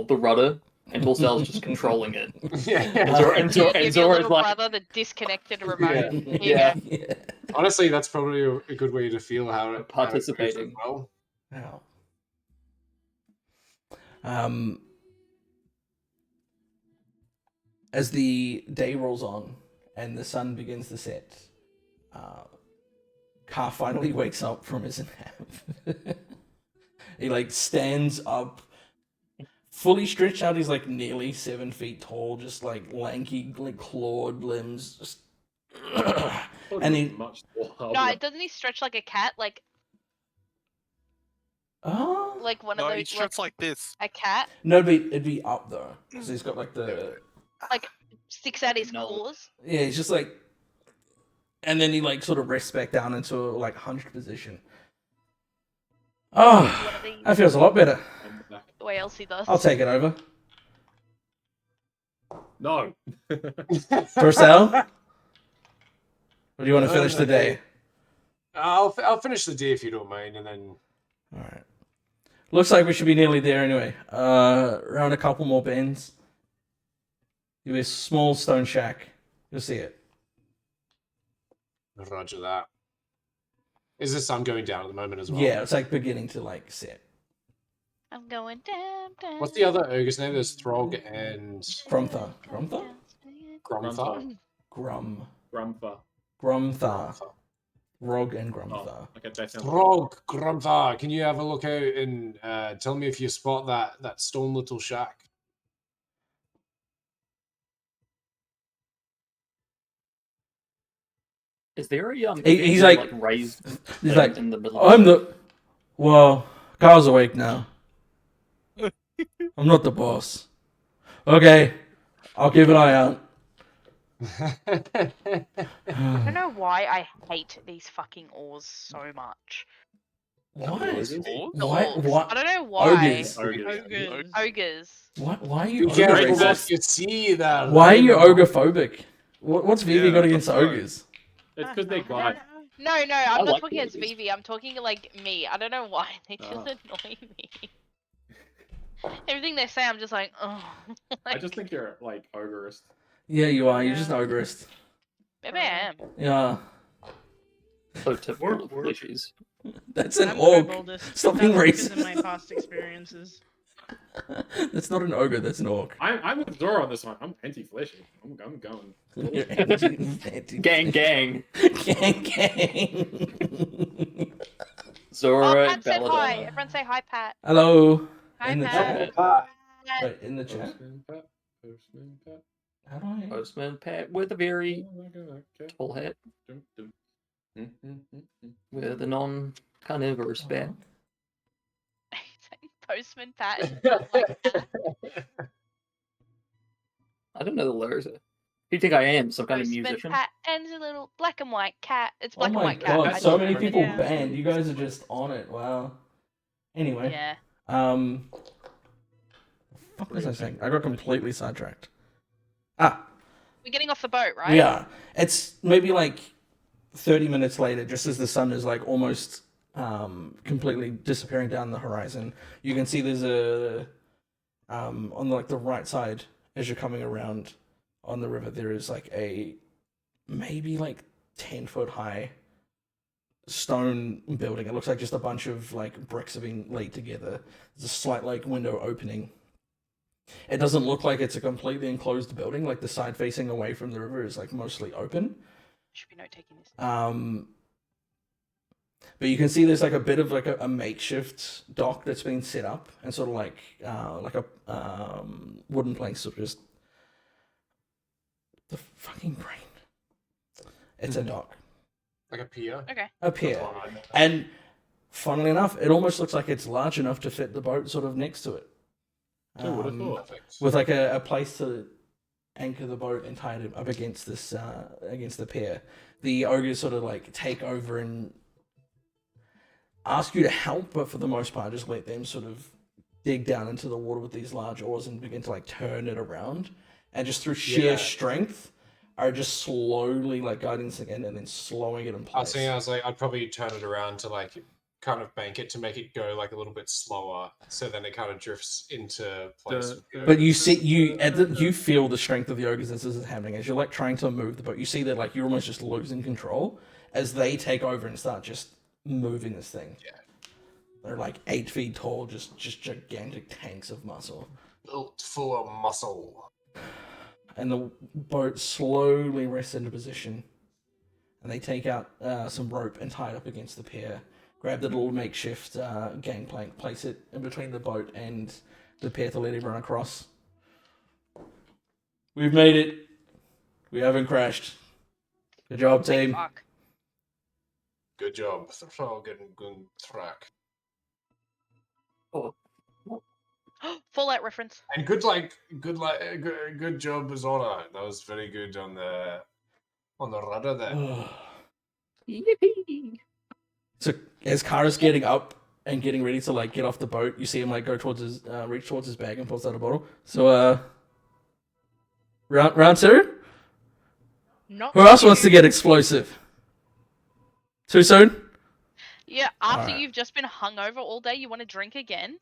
the rudder, and Torsell's just controlling it. Yeah. Zora- You and give your Zora's little like, brother the disconnected remote. Here you Yeah. go. Yeah. Honestly, that's probably a good way to feel how it Participating. goes as well. Wow. As the day rolls on and the sun begins to set, Car finally wakes up from his nap. He like stands up, fully stretched out. He's like nearly 7 feet tall, just like lanky, like clawed limbs. Just thought And he was he- much taller. No, doesn't he stretch like a cat? Oh Like one of No, those. he stretched like this. a cat no, it'd be up though, because he's got like the sticks out his No. claws. yeah, he's just like, and then he like sort of rests back down into like hunched position. Oh, One of these. that feels a lot better. And back. The way Elsie does. I'll take it over. No. Torsell, or do you want to finish the day? I'll finish the day if you don't mind, and then All right. Looks like we should be nearly there anyway. Around a couple more bends. You'll be a small stone shack. You'll see it. Roger that. Is the sun going down at the moment as well? Yeah, it's like beginning to like set. I'm going down, down. What's the other ogre's name? There's Throg and Grumthar. Grumthar? Grumthar. Grum. Grumtha. Grumthar. Rog and Grumthar. Oh, okay, that sounds Throg, Grumthar. Can you have a look out and tell me if you spot that stone little shack? Is there a He's event, like- raised He's like, in the middle? I'm the. Well, Carl's awake now. I'm not the boss. Okay, I'll keep an eye out. I don't know why I hate these fucking oars so much. Why? Oars? The Why? orcs. Why? I don't know why. Ogres. Ogres. Ogres. Why are you Be careful ogre what racist? you see there. Why are you ogre-phobic? What's Vivi Yeah, got against that's right. ogres? It's because they glide. No, I'm I not like talking against ogres. Vivi. I'm talking like me. I don't know why. They just Ah. annoy me. Everything they say, I'm just like, oh. I just think you're like ogreist. Yeah, you are. You're just an Yeah. ogrist. Maybe I am. Yeah, So typical of fleshies. that's an I'm orc. koboldist. Stop being That's because of racist. my past experiences. That's not an ogre. That's an orc. I'm with Zora on this one. I'm anti-fleshy. I'm going. You're anti- Gang, gang. gang, gang. Zora, Pat said hi. Belladonna. Everyone say hi, Pat. Hello. Hi, In the Pat. chat. Wait, in the chat. Postman Pat. Postman Pat. How do I? Postman Pat with a very Okay. tall hat Dum, dum. Mm, mm, mm, mm. with a non-carnivorous bat. Postman Pat. is I don't know the lyrics. Who do you think I am? Some kind of Postman musician? Pat and a little black and white cat. It's Oh black and my white cat. god, I so just many remembered. people Yeah. banned. You guys are just on it. Wow. Anyway, Yeah. the fuck was I saying? I got completely sidetracked. Ah, We're getting off the boat, right? we are. It's maybe like 30 minutes later, just as the sun is like almost completely disappearing down the horizon. You can see there's a on like the right side as you're coming around on the river. There is like a maybe like 10-foot high stone building. It looks like just a bunch of like bricks have been laid together. There's a slight like window opening. It doesn't look like it's a completely enclosed building. Like the side facing away from the river is like mostly open. Should be note taking this. But you can see there's like a bit of like a makeshift dock that's been set up and sort of like a wooden plank, sort of just the fucking brain. It's a dock. Like a pier. Okay. A pier. And funnily enough, it almost looks like it's large enough to fit the boat sort of next to it. Who would have thought? Perfect. With like a place to anchor the boat and tie it up against this against the pier. The ogres sort of like take over and ask you to help, but for the most part just let them sort of dig down into the water with these large oars and begin to like turn it around. And just through sheer Yeah. strength are just slowly like guiding this again and then slowing it in I was place. thinking, I was like, I'd probably turn it around to like kind of bank it to make it go like a little bit slower, so then it kind of drifts into place. But you see, you feel the strength of the ogres as this is happening. As you're like trying to move the boat, you see that like you're almost just losing control as they take over and start just moving this thing. Yeah. They're like 8 feet tall, just gigantic tanks of muscle. Built full of muscle. And the boat slowly rests into position. And they take out some rope and tie it up against the pier. Grab the little makeshift gangplank, place it in between the boat and the pier to let everyone across. We've made it. We haven't crashed. Good job, Thank team. fuck. Good job. Frog and gun track. Oh, Fallout reference. And good job as Zora. That was very good on the rudder there. yippee! So as Kara's getting up and getting ready to like get off the boat, you see him like go towards his reach towards his bag and pulls out a bottle. So round two. Not Who else wants to get explosive? Too soon? Yeah, after Alright. you've just been hungover all day, you want to drink again?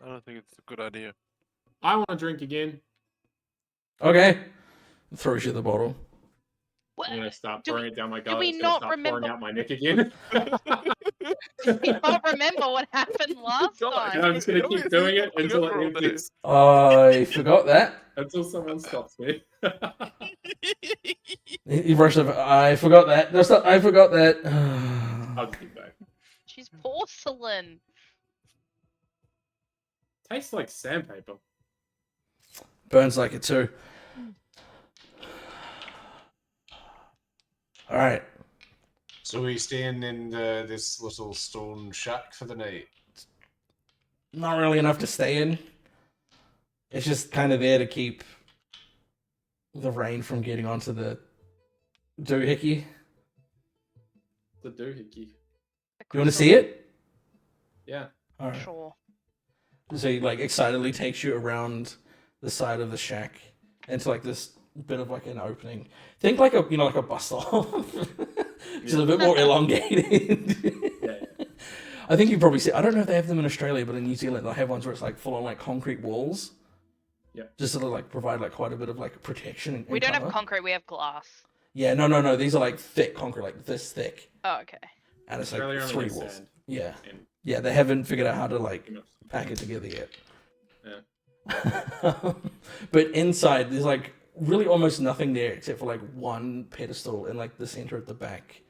I don't think it's a good idea. I want to drink again. Okay. Throws you the bottle. What? I'm gonna start Do pouring we- it down my do gullet. we It's gonna not start pouring remember- out my neck again. Do you not remember what happened last And time? I'm just gonna keep doing it until it empties. I forgot that. Until someone stops me. You brushed it. I forgot that. No, stop. I forgot that. I'll keep back. She's porcelain. Tastes like sandpaper. Burns like it too. All right. So we staying in this little stone shack for the night. Not really enough to stay in. It's just kind of there to keep the rain from getting onto the doohickey. The doohickey. You want to see it? Yeah. All right. Sure. So he like excitedly takes you around the side of the shack into like this bit of like an opening. Think like a like a bus stop, just a bit more elongated. Yeah. I think you probably see. I don't know if they have them in Australia, but in New Zealand they have ones where it's like full on like concrete walls. Yeah. Just to like provide like quite a bit of like protection. And We don't have cover. concrete, we have glass. Yeah, no. These are like thick concrete, like this thick, Oh, okay. and it's Australia like only 3 has walls. sand Yeah, and yeah. They haven't figured out how to like pretty much- pack it together yet. Yeah. But inside, there's like really almost nothing there except for like one pedestal in like the center at the back,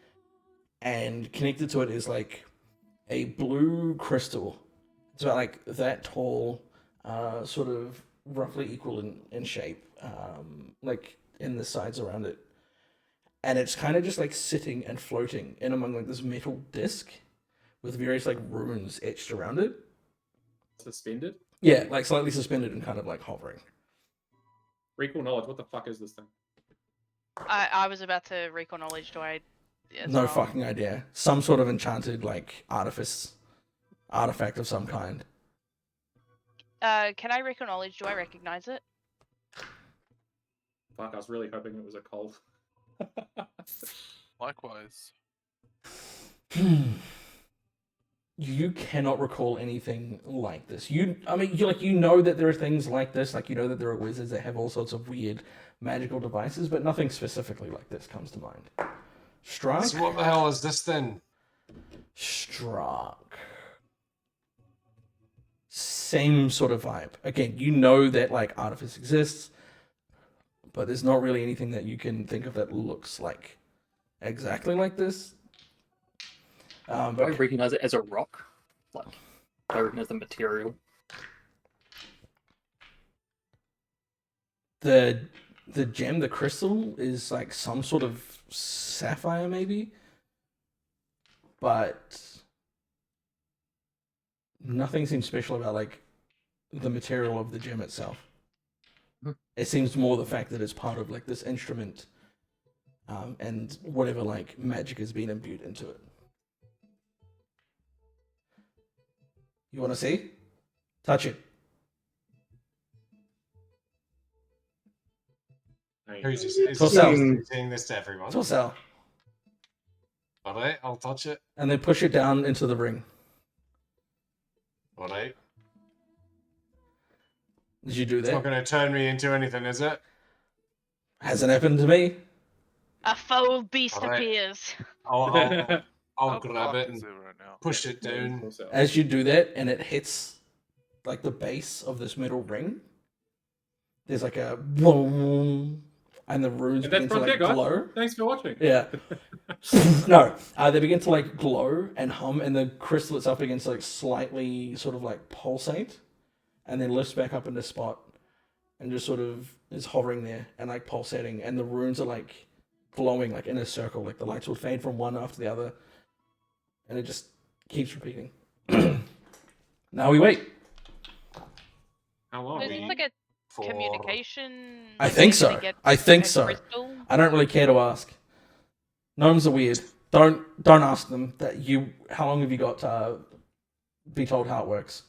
and connected to it is like a blue crystal. It's about like that tall, sort of roughly equal in shape, like in the sides around it, and it's kind of just like sitting and floating in among like this metal disc with various like runes etched around it. Suspended. Yeah, like slightly suspended and kind of like hovering. Recall knowledge. What the fuck is this thing? I was about to recall knowledge. Do I? as No well? fucking idea. Some sort of enchanted like artifact of some kind. Can I recall knowledge? Do I recognize it? Fuck, I was really hoping it was a cold. Likewise. You cannot recall anything like this. You know that there are things like this, like you know that there are wizards that have all sorts of weird magical devices, but nothing specifically like this comes to mind. Strike? So what the hell is this then? Struck. Same sort of vibe. Again, you know that like artifice exists, but there's not really anything that you can think of that looks like exactly like this. Do I But recognize it as a rock? Like, do I recognize the material? the gem, the crystal, is like some sort of sapphire, maybe, but nothing seems special about like the material of the gem itself. It seems more the fact that it's part of like this instrument, and whatever like magic has been imbued into it. You want to see? Touch it. Who's this? Is Torsell. saying this to everyone? Torsell. Alright, I'll touch it. And then push it down into the ring. Alright. Did you do It's not that? going to turn me into anything, is it? Hasn't happened to me. A foul beast Alright. appears. I'll How grab fuck it is and it right now? push it down. As you do that, and it hits like the base of this metal ring, there's like a boom, and the runes And that's begin to like Frontier, guys. glow. Thanks for watching. Yeah. No, they begin to like glow and hum, and the crystal itself begins to like slightly sort of like pulsate, and then lifts back up into spot, and just sort of is hovering there and like pulsating, and the runes are like glowing like in a circle. Like the lights will fade from one after the other, and it just keeps repeating. Now we wait. How So long? is this We- like a For communication? I like, think we're gonna so. get I think a so. crystal? I don't really care to ask. Gnomes are weird. Don't ask them that you. How long have you got to be told how it works?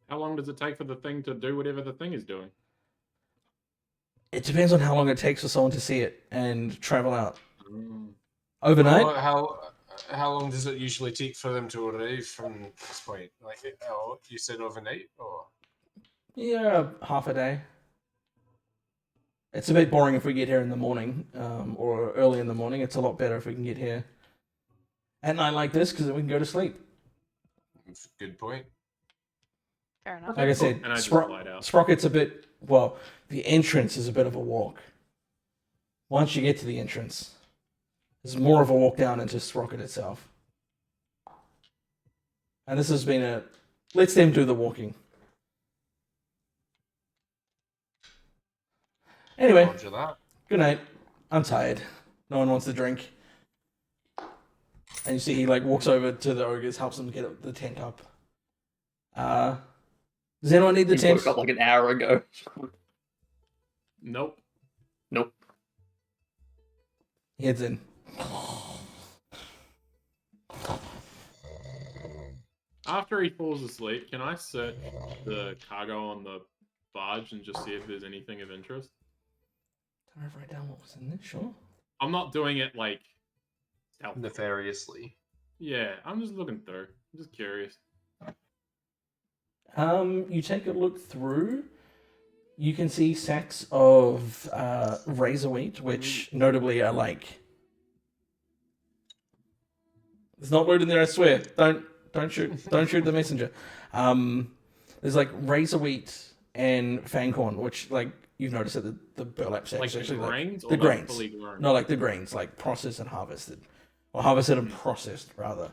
How long does it take for the thing to do whatever the thing is doing? It depends on how long it takes for someone to see it and travel out. Mm. Overnight, How long does it usually take for them to arrive from this point? Like, oh, you said overnight, or yeah, half a day. It's a bit boring if we get here in the morning or early in the morning. It's a lot better if we can get here at night like this because then we can go to sleep. good point. Fair enough. Like I said, And I just lied out. Sprocket's a bit, well, the entrance is a bit of a walk. Once you get to the entrance, it's more of a walk down into Sprocket itself. And this has been let's them do the walking. Anyway, Roger that. good night. I'm tired. No one wants to drink. And you see he like walks over to the ogres, helps them get the tent up. Does anyone need the He tent? woke up like an hour ago. Nope. Nope. He heads in. After he falls asleep, can I search the cargo on the barge and just see if there's anything of interest? Can I write down what was in this? Sure. I'm not doing it like stealth. Nefariously. Yeah, I'm just looking through. I'm just curious. You take a look through. You can see sacks of razor wheat, which notably are like. It's not loaded in there. I swear. Don't shoot. Don't shoot the messenger. There's like razor wheat and fangcorn, which like you've noticed that the burlap sacks Like the actually grains? like or the grains. Fully grown? No, like the grains, like processed and harvested, or harvested and processed rather.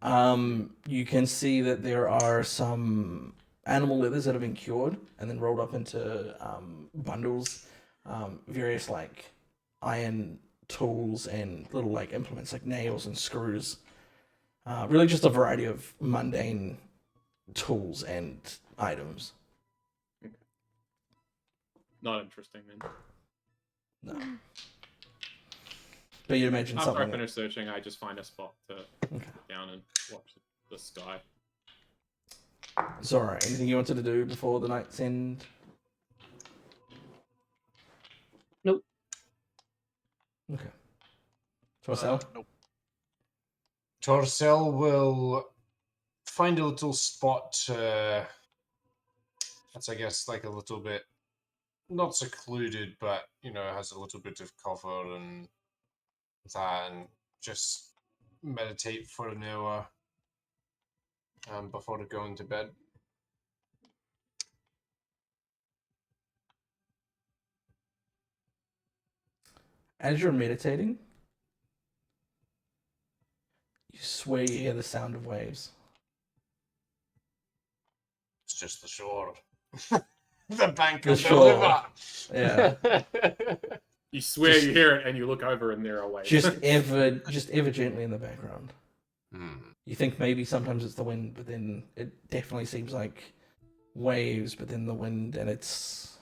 You can see that there are some animal leathers that have been cured and then rolled up into bundles. Various like iron tools and little like implements like nails and screws. Really, just a variety of mundane tools and items. Not interesting then. No, but you'd imagine After I something. finish searching, I just find a spot to Okay. sit down and watch the sky. Zora, anything you wanted to do before the night's end? Nope. Okay. Torsell? Nope. Torsell will find a little spot that's, I guess, like a little bit not secluded, but has a little bit of cover and that, and just meditate for an hour before going to bed. As you're meditating, you swear you hear the sound of waves. It's just the shore. The bank The of the shore. river. Yeah. You swear you hear it, and you look over, and there are waves. just ever gently in the background. Hmm. You think maybe sometimes it's the wind, but then it definitely seems like waves, but then the wind, and it's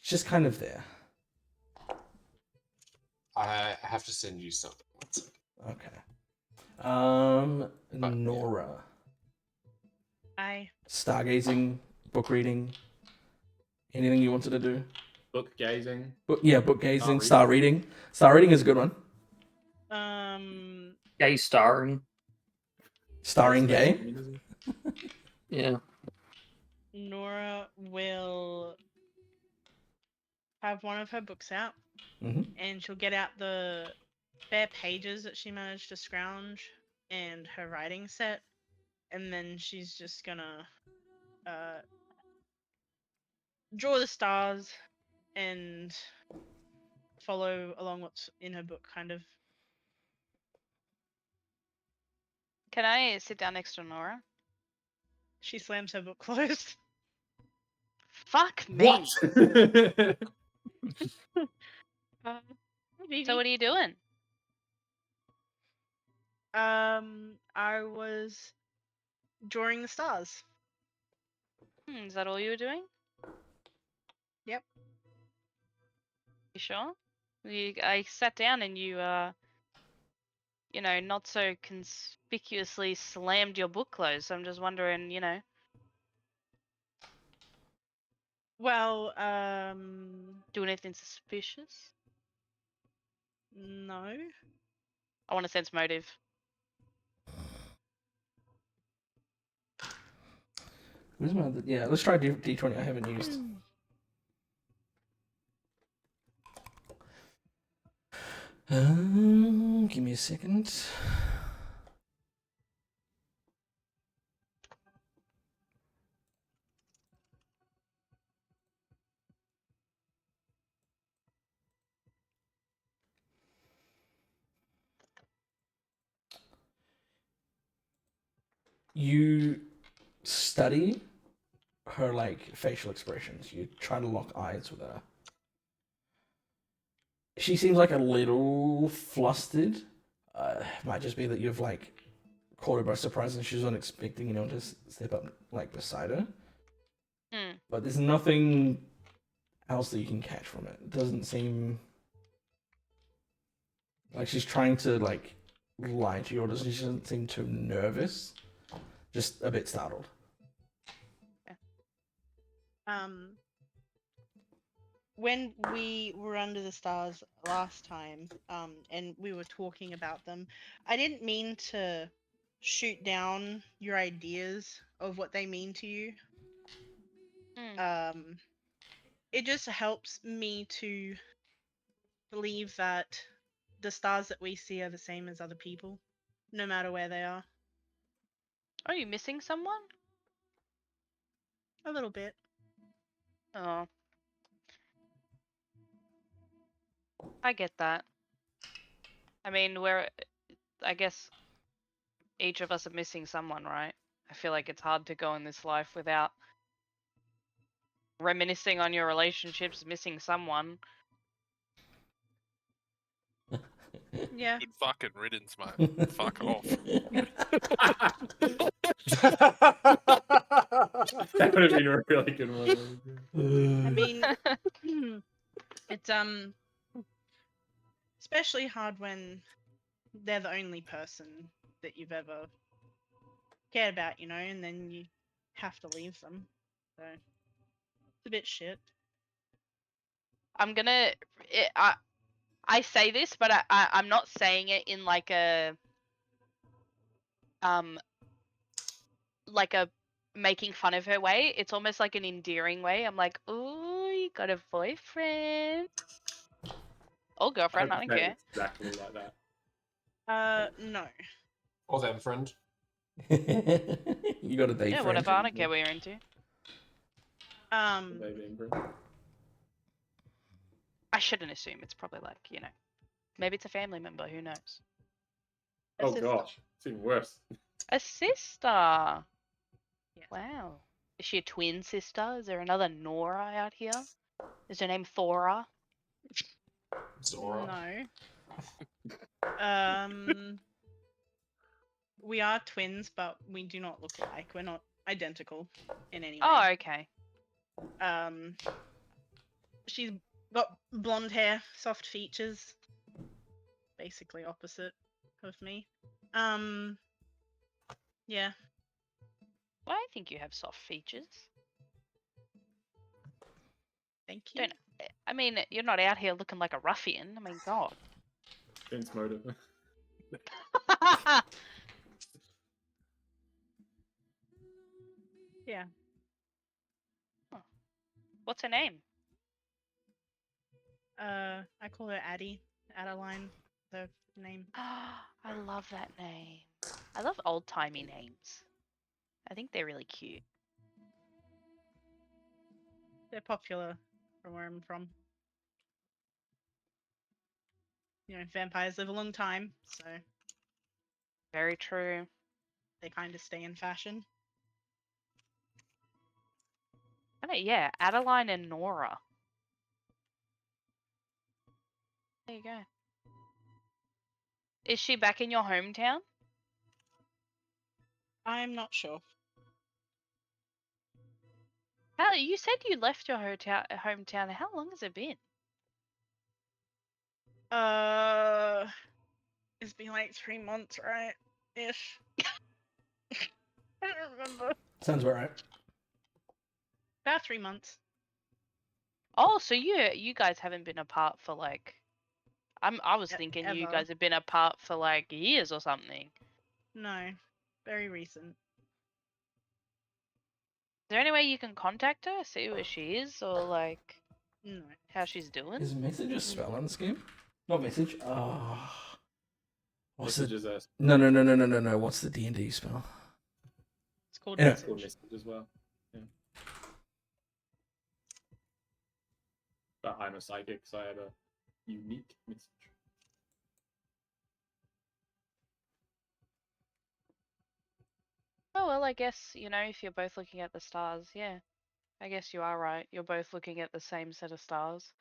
just kind of there. I have to send you something. Okay. Nora. I Stargazing, book reading. Anything you wanted to do? Book gazing. Book gazing, star reading. Star reading is a good one. Gay starring. Starring gay. Yeah. Nora will have one of her books out, Mhm. and she'll get out the spare pages that she managed to scrounge and her writing set, and then she's just gonna draw the stars and follow along what's in her book, kind of. Can I sit down next to Nora? She slams her book closed. Fuck me. What? Hi, Vivi. So what are you doing? I was drawing the stars. Is that all you were doing? Yep. You sure? I sat down and you, not so conspicuously slammed your book closed. So I'm just wondering, Well, do anything suspicious? no. I want to sense motive. Where's my other... Yeah, let's try D20 I haven't used. Give me a second. You study her like facial expressions. You try to lock eyes with her. She seems like a little flustered. Might just be that you've like caught her by surprise and she's not expecting anyone to step up like beside her. But there's nothing else that you can catch from it. It doesn't seem like she's trying to like lie to you, or she doesn't seem too nervous. Just a bit startled. When we were under the stars last time, and we were talking about them, I didn't mean to shoot down your ideas of what they mean to you. It just helps me to believe that the stars that we see are the same as other people, no matter where they are. Are you missing someone? A little bit. Oh. I get that. I mean, I guess each of us are missing someone, right? I feel like it's hard to go in this life without reminiscing on your relationships, missing someone. Yeah. Good fucking riddance, mate. Fuck off. That would have been a really good one. I mean, it's especially hard when they're the only person that you've ever cared about, and then you have to leave them. So it's a bit shit. I'm gonna. I say this, but I'm not saying it in like a making fun of her way. It's almost like an endearing way. I'm like, ooh, you got a boyfriend. Or girlfriend, I don't care. Exactly like that. No. Or them friend. You got a date Yeah, friend. whatever. I don't care what you're into. Baby Ingrid. I shouldn't assume. It's probably like, maybe it's a family member. Who knows? Oh sister. gosh, it's even worse. A sister. Yes. Wow. Is she a twin sister? Is there another Nora out here? Is her name Thora? Zora. No. We are twins, but we do not look alike. We're not identical in any way. Oh, okay. She's got blonde hair, soft features. Basically opposite of me. Yeah. Well, I think you have soft features. Thank you. I mean, you're not out here looking like a ruffian. I mean, God. Sense motive. Yeah. What's her name? I call her Addie. Adeline, the name. I love that name. I love old-timey names. I think they're really cute. They're popular from where I'm from. Vampires live a long time, so Very true. they kind of stay in fashion. Yeah, Adeline and Nora. There you go. Is she back in your hometown? I'm not sure. You said you left your hometown. How long has it been? It's been like 3 months, right? Ish. I don't remember. Sounds about right. About 3 months. Oh, so you guys haven't been apart for like. I was thinking you Ever. guys have been apart for like years or something. No, very recent. Is there any way you can contact her, see where she is, or like No. how she's doing? Is message a spell on this game? Not message. Oh. What's Message the... is a No. What's the D&D spell? It's called Yeah. cool message. message as well. Yeah. But I'm a psychic, so I have a unique message. Oh well, I guess if you're both looking at the stars, yeah. I guess you are right. You're both looking at the same set of stars.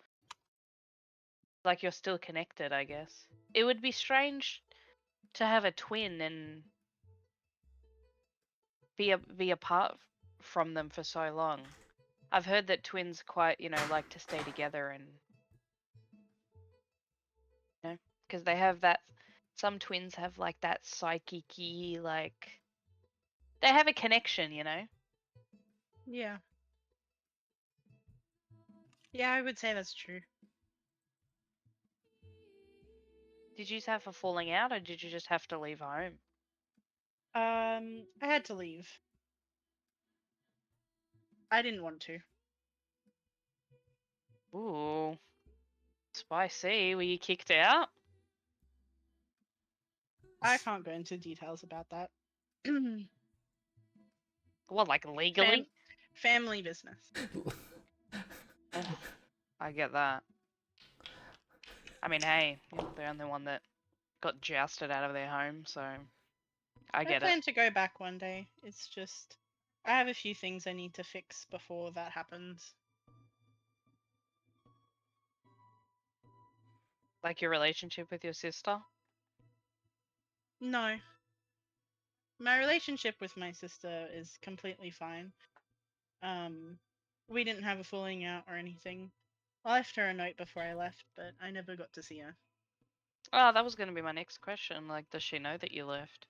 Like you're still connected, I guess. It would be strange to have a twin and be apart from them for so long. I've heard that twins quite, like to stay together and because they have that. Some twins have like that psychic-y, like they have a connection, Yeah. Yeah, I would say that's true. Did you have a falling out, or did you just have to leave home? I had to leave. I didn't want to. Ooh, spicy. Were you kicked out? I can't go into details about that. What, like legally? Family business. Oh, I get that. I mean, hey, you're the only one that got jousted out of their home, so I get plan it. to go back one day. It's just I have a few things I need to fix before that happens. Like your relationship with your sister? No. My relationship with my sister is completely fine. We didn't have a falling out or anything. I left her a note before I left, but I never got to see her. Oh, that was going to be my next question. Like, does she know that you left?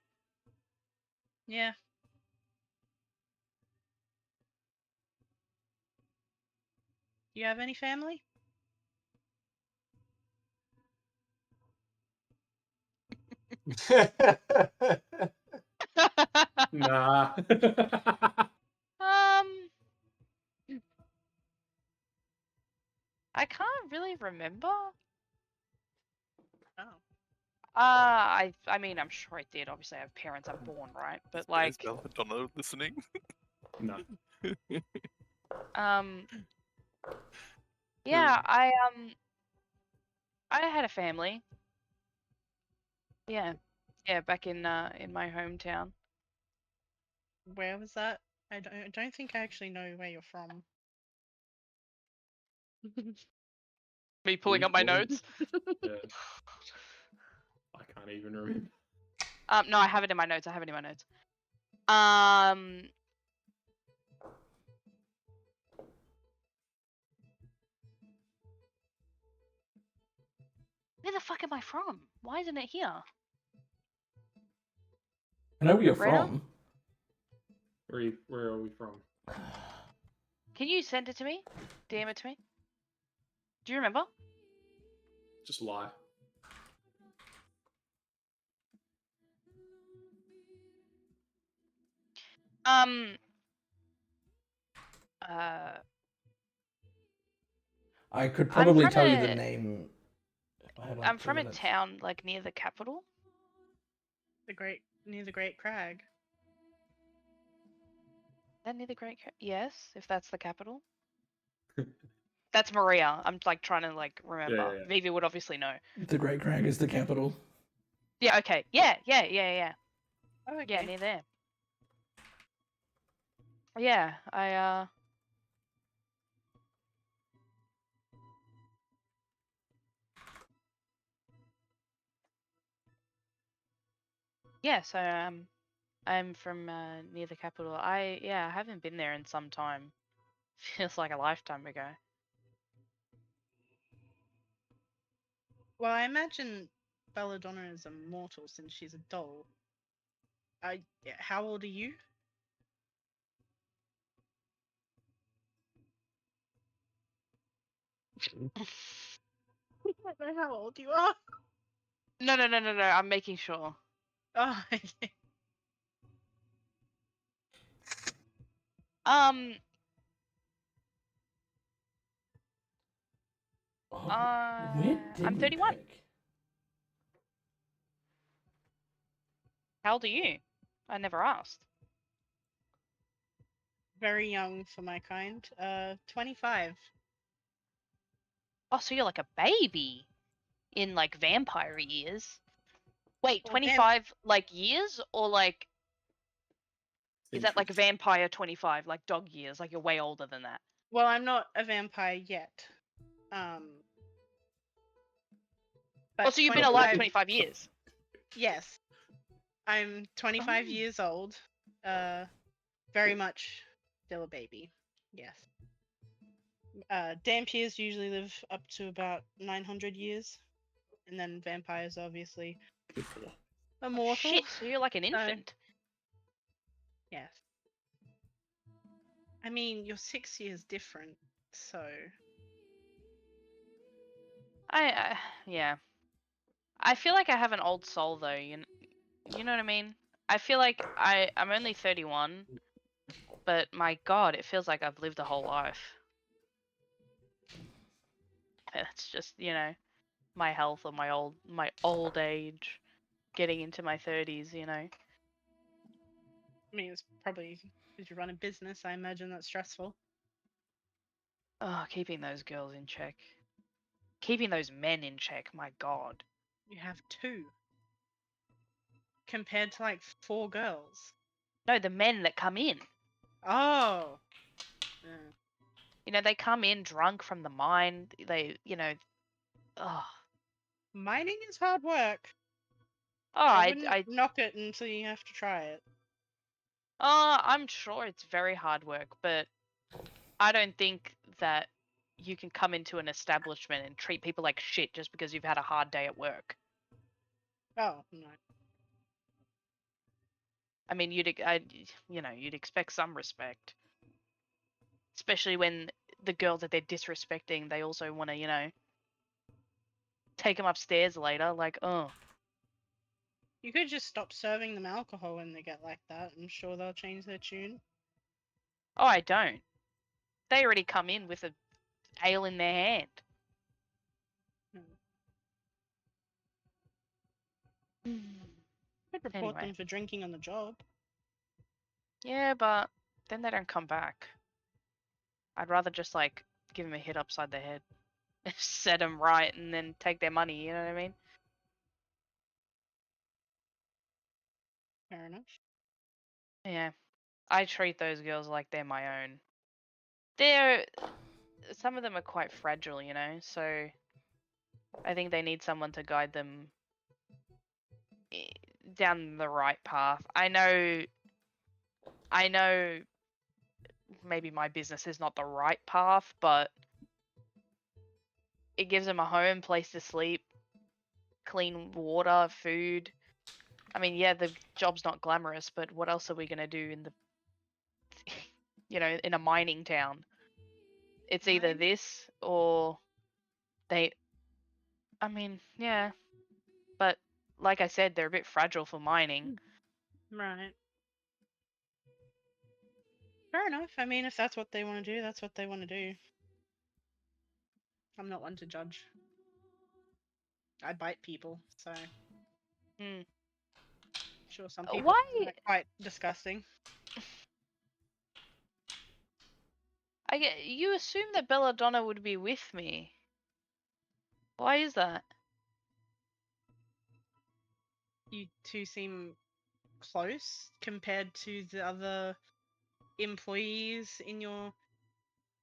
Yeah. Do you have any family? Nah. I can't really remember. Oh. I mean, I'm sure I did. Obviously, I have parents I'm born, right? But like, Belladonna listening. No. yeah, I had a family. Yeah, back in my hometown. Where was that? I don't think I actually know where you're from. Me pulling up my Really? notes. Yeah. I can't even remember. No, I have it in my notes. Where the fuck am I from? Why isn't it here? I know where you're Rena? from. Where are we from? Can you send it to me? DM it to me? Do you remember? Just lie. I could probably from tell you a- the name. If I had, like, I'm 2 from a minutes. town like near the capital. Near the Great Crag. Is that near the Yes, if that's the capital. That's Maria. I'm like trying to like remember. Yeah. Vivi would obviously know. The Great Crag is the capital. Yeah. Okay. Yeah. Oh, okay. Yeah, near there. Yeah, Yeah, so I'm from near the capital. I haven't been there in some time. Feels like a lifetime ago. Well, I imagine Belladonna is immortal since she's a doll. How old are you? I don't know how old you are. No. I'm making sure. Oh, okay. Oh, where did I'm we 31. pick? How old are you? I never asked. Very young for my kind. 25. Oh, so you're like a baby in like vampire years. Wait, Well, 25 like years or like is that like Centuries. vampire 25 like dog years? Like you're way older than that. Well, I'm not a vampire yet. Oh, But so you've been alive 25. 25 years. Yes. I'm 25 Oh. years old. Very much still a baby. Yes. Dampiers usually live up to about 900 years. And then vampires, obviously, Oh, immortal. shit, so you're like an So, infant. yes. I mean, you're 6 years different, so. Yeah. I feel like I have an old soul though, you know what I mean? I feel like I'm only 31, but my god, it feels like I've lived a whole life. It's just, my health or my old age, getting into my 30s, I mean, it's probably because you run a business. I imagine that's stressful. Oh, keeping those girls in check. Keeping those men in check, my god. You have 2. Compared to like 4 girls. No, the men that come in. Oh. Yeah. They come in drunk from the mine. They, oh. Mining is hard work. Oh, I wouldn't knock it until you have to try it. I'm sure it's very hard work, but I don't think that you can come into an establishment and treat people like shit just because you've had a hard day at work. Oh, no. I mean, you'd expect some respect, especially when the girls that they're disrespecting, they also want to, take them upstairs later. Like, oh, You could just stop serving them alcohol when they get like that. I'm sure they'll change their tune. oh, I don't. They already come in with a ale in their hand. Could report them for drinking on the job. Yeah, but then they don't come back. I'd rather just like give them a hit upside the head, set them right, and then take their money. You know what I mean? Fair enough. Yeah, I treat those girls like they're my own. Some of them are quite fragile, so I think they need someone to guide them down the right path. I know maybe my business is not the right path, but it gives them a home, place to sleep, clean water, food. I mean, yeah, the job's not glamorous, but what else are we gonna do in in a mining town? It's either Mine? this or they. I mean, yeah, but like I said, they're a bit fragile for mining. Right. Fair enough. I mean, if that's what they want to do, that's what they want to do. I'm not one to judge. I bite people, so. Hmm. Sure, some people Why? find that quite disgusting. You assume that Belladonna would be with me. Why is that? You two seem close compared to the other employees in your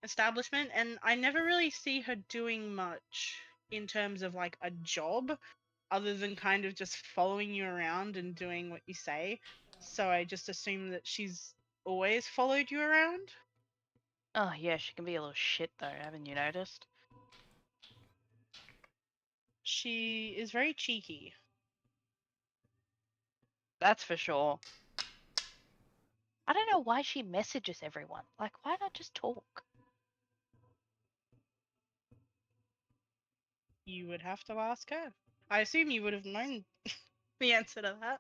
establishment, and I never really see her doing much in terms of like a job. other than kind of just following you around and doing what you say. So I just assume that she's always followed you around. Oh yeah, she can be a little shit though. Haven't you noticed? She is very cheeky. That's for sure. I don't know why she messages everyone. Like, why not just talk? You would have to ask her. I assume you would have known the answer to that.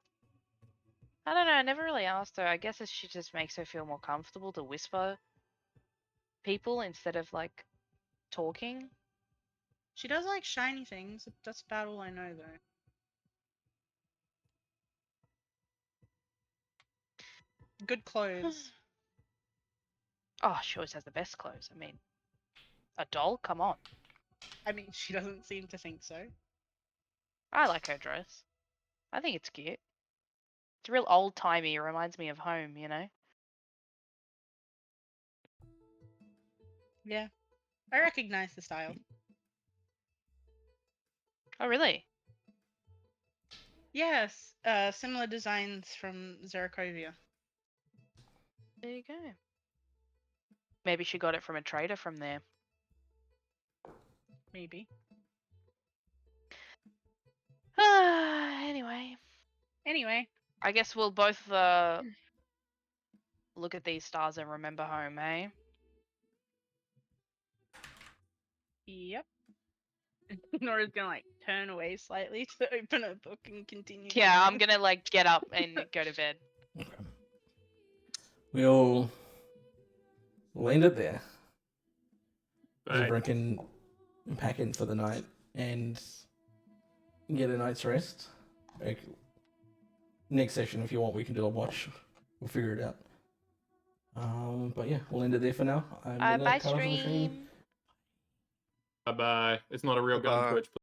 I don't know. I never really asked her. I guess she just makes her feel more comfortable to whisper people instead of like talking. She does like shiny things. That's about all I know, though. Good clothes. Oh, she always has the best clothes. I mean, a doll? Come on. I mean, she doesn't seem to think so. I like her dress. I think it's cute. It's real old timey. It reminds me of home, you know? Yeah. I recognize the style. Oh, really? Yes, similar designs from Zerakovia. There you go. Maybe she got it from a trader from there. Maybe. Anyway, Anyway, I guess we'll both look at these stars and remember home, eh? yep. Nora's gonna like turn away slightly to open her book and continue. Yeah, I'm reading. gonna like get up and go to bed. Okay. We'll end it there. Right. Everyone can pack in for the night and get a night's rest. Like, next session, if you want, we can do a watch. We'll figure it out. But yeah, we'll end it there for now. I'm gonna Bye, cut off the stream. stream. Bye bye. It's not a real gun Bye-bye. Twitch.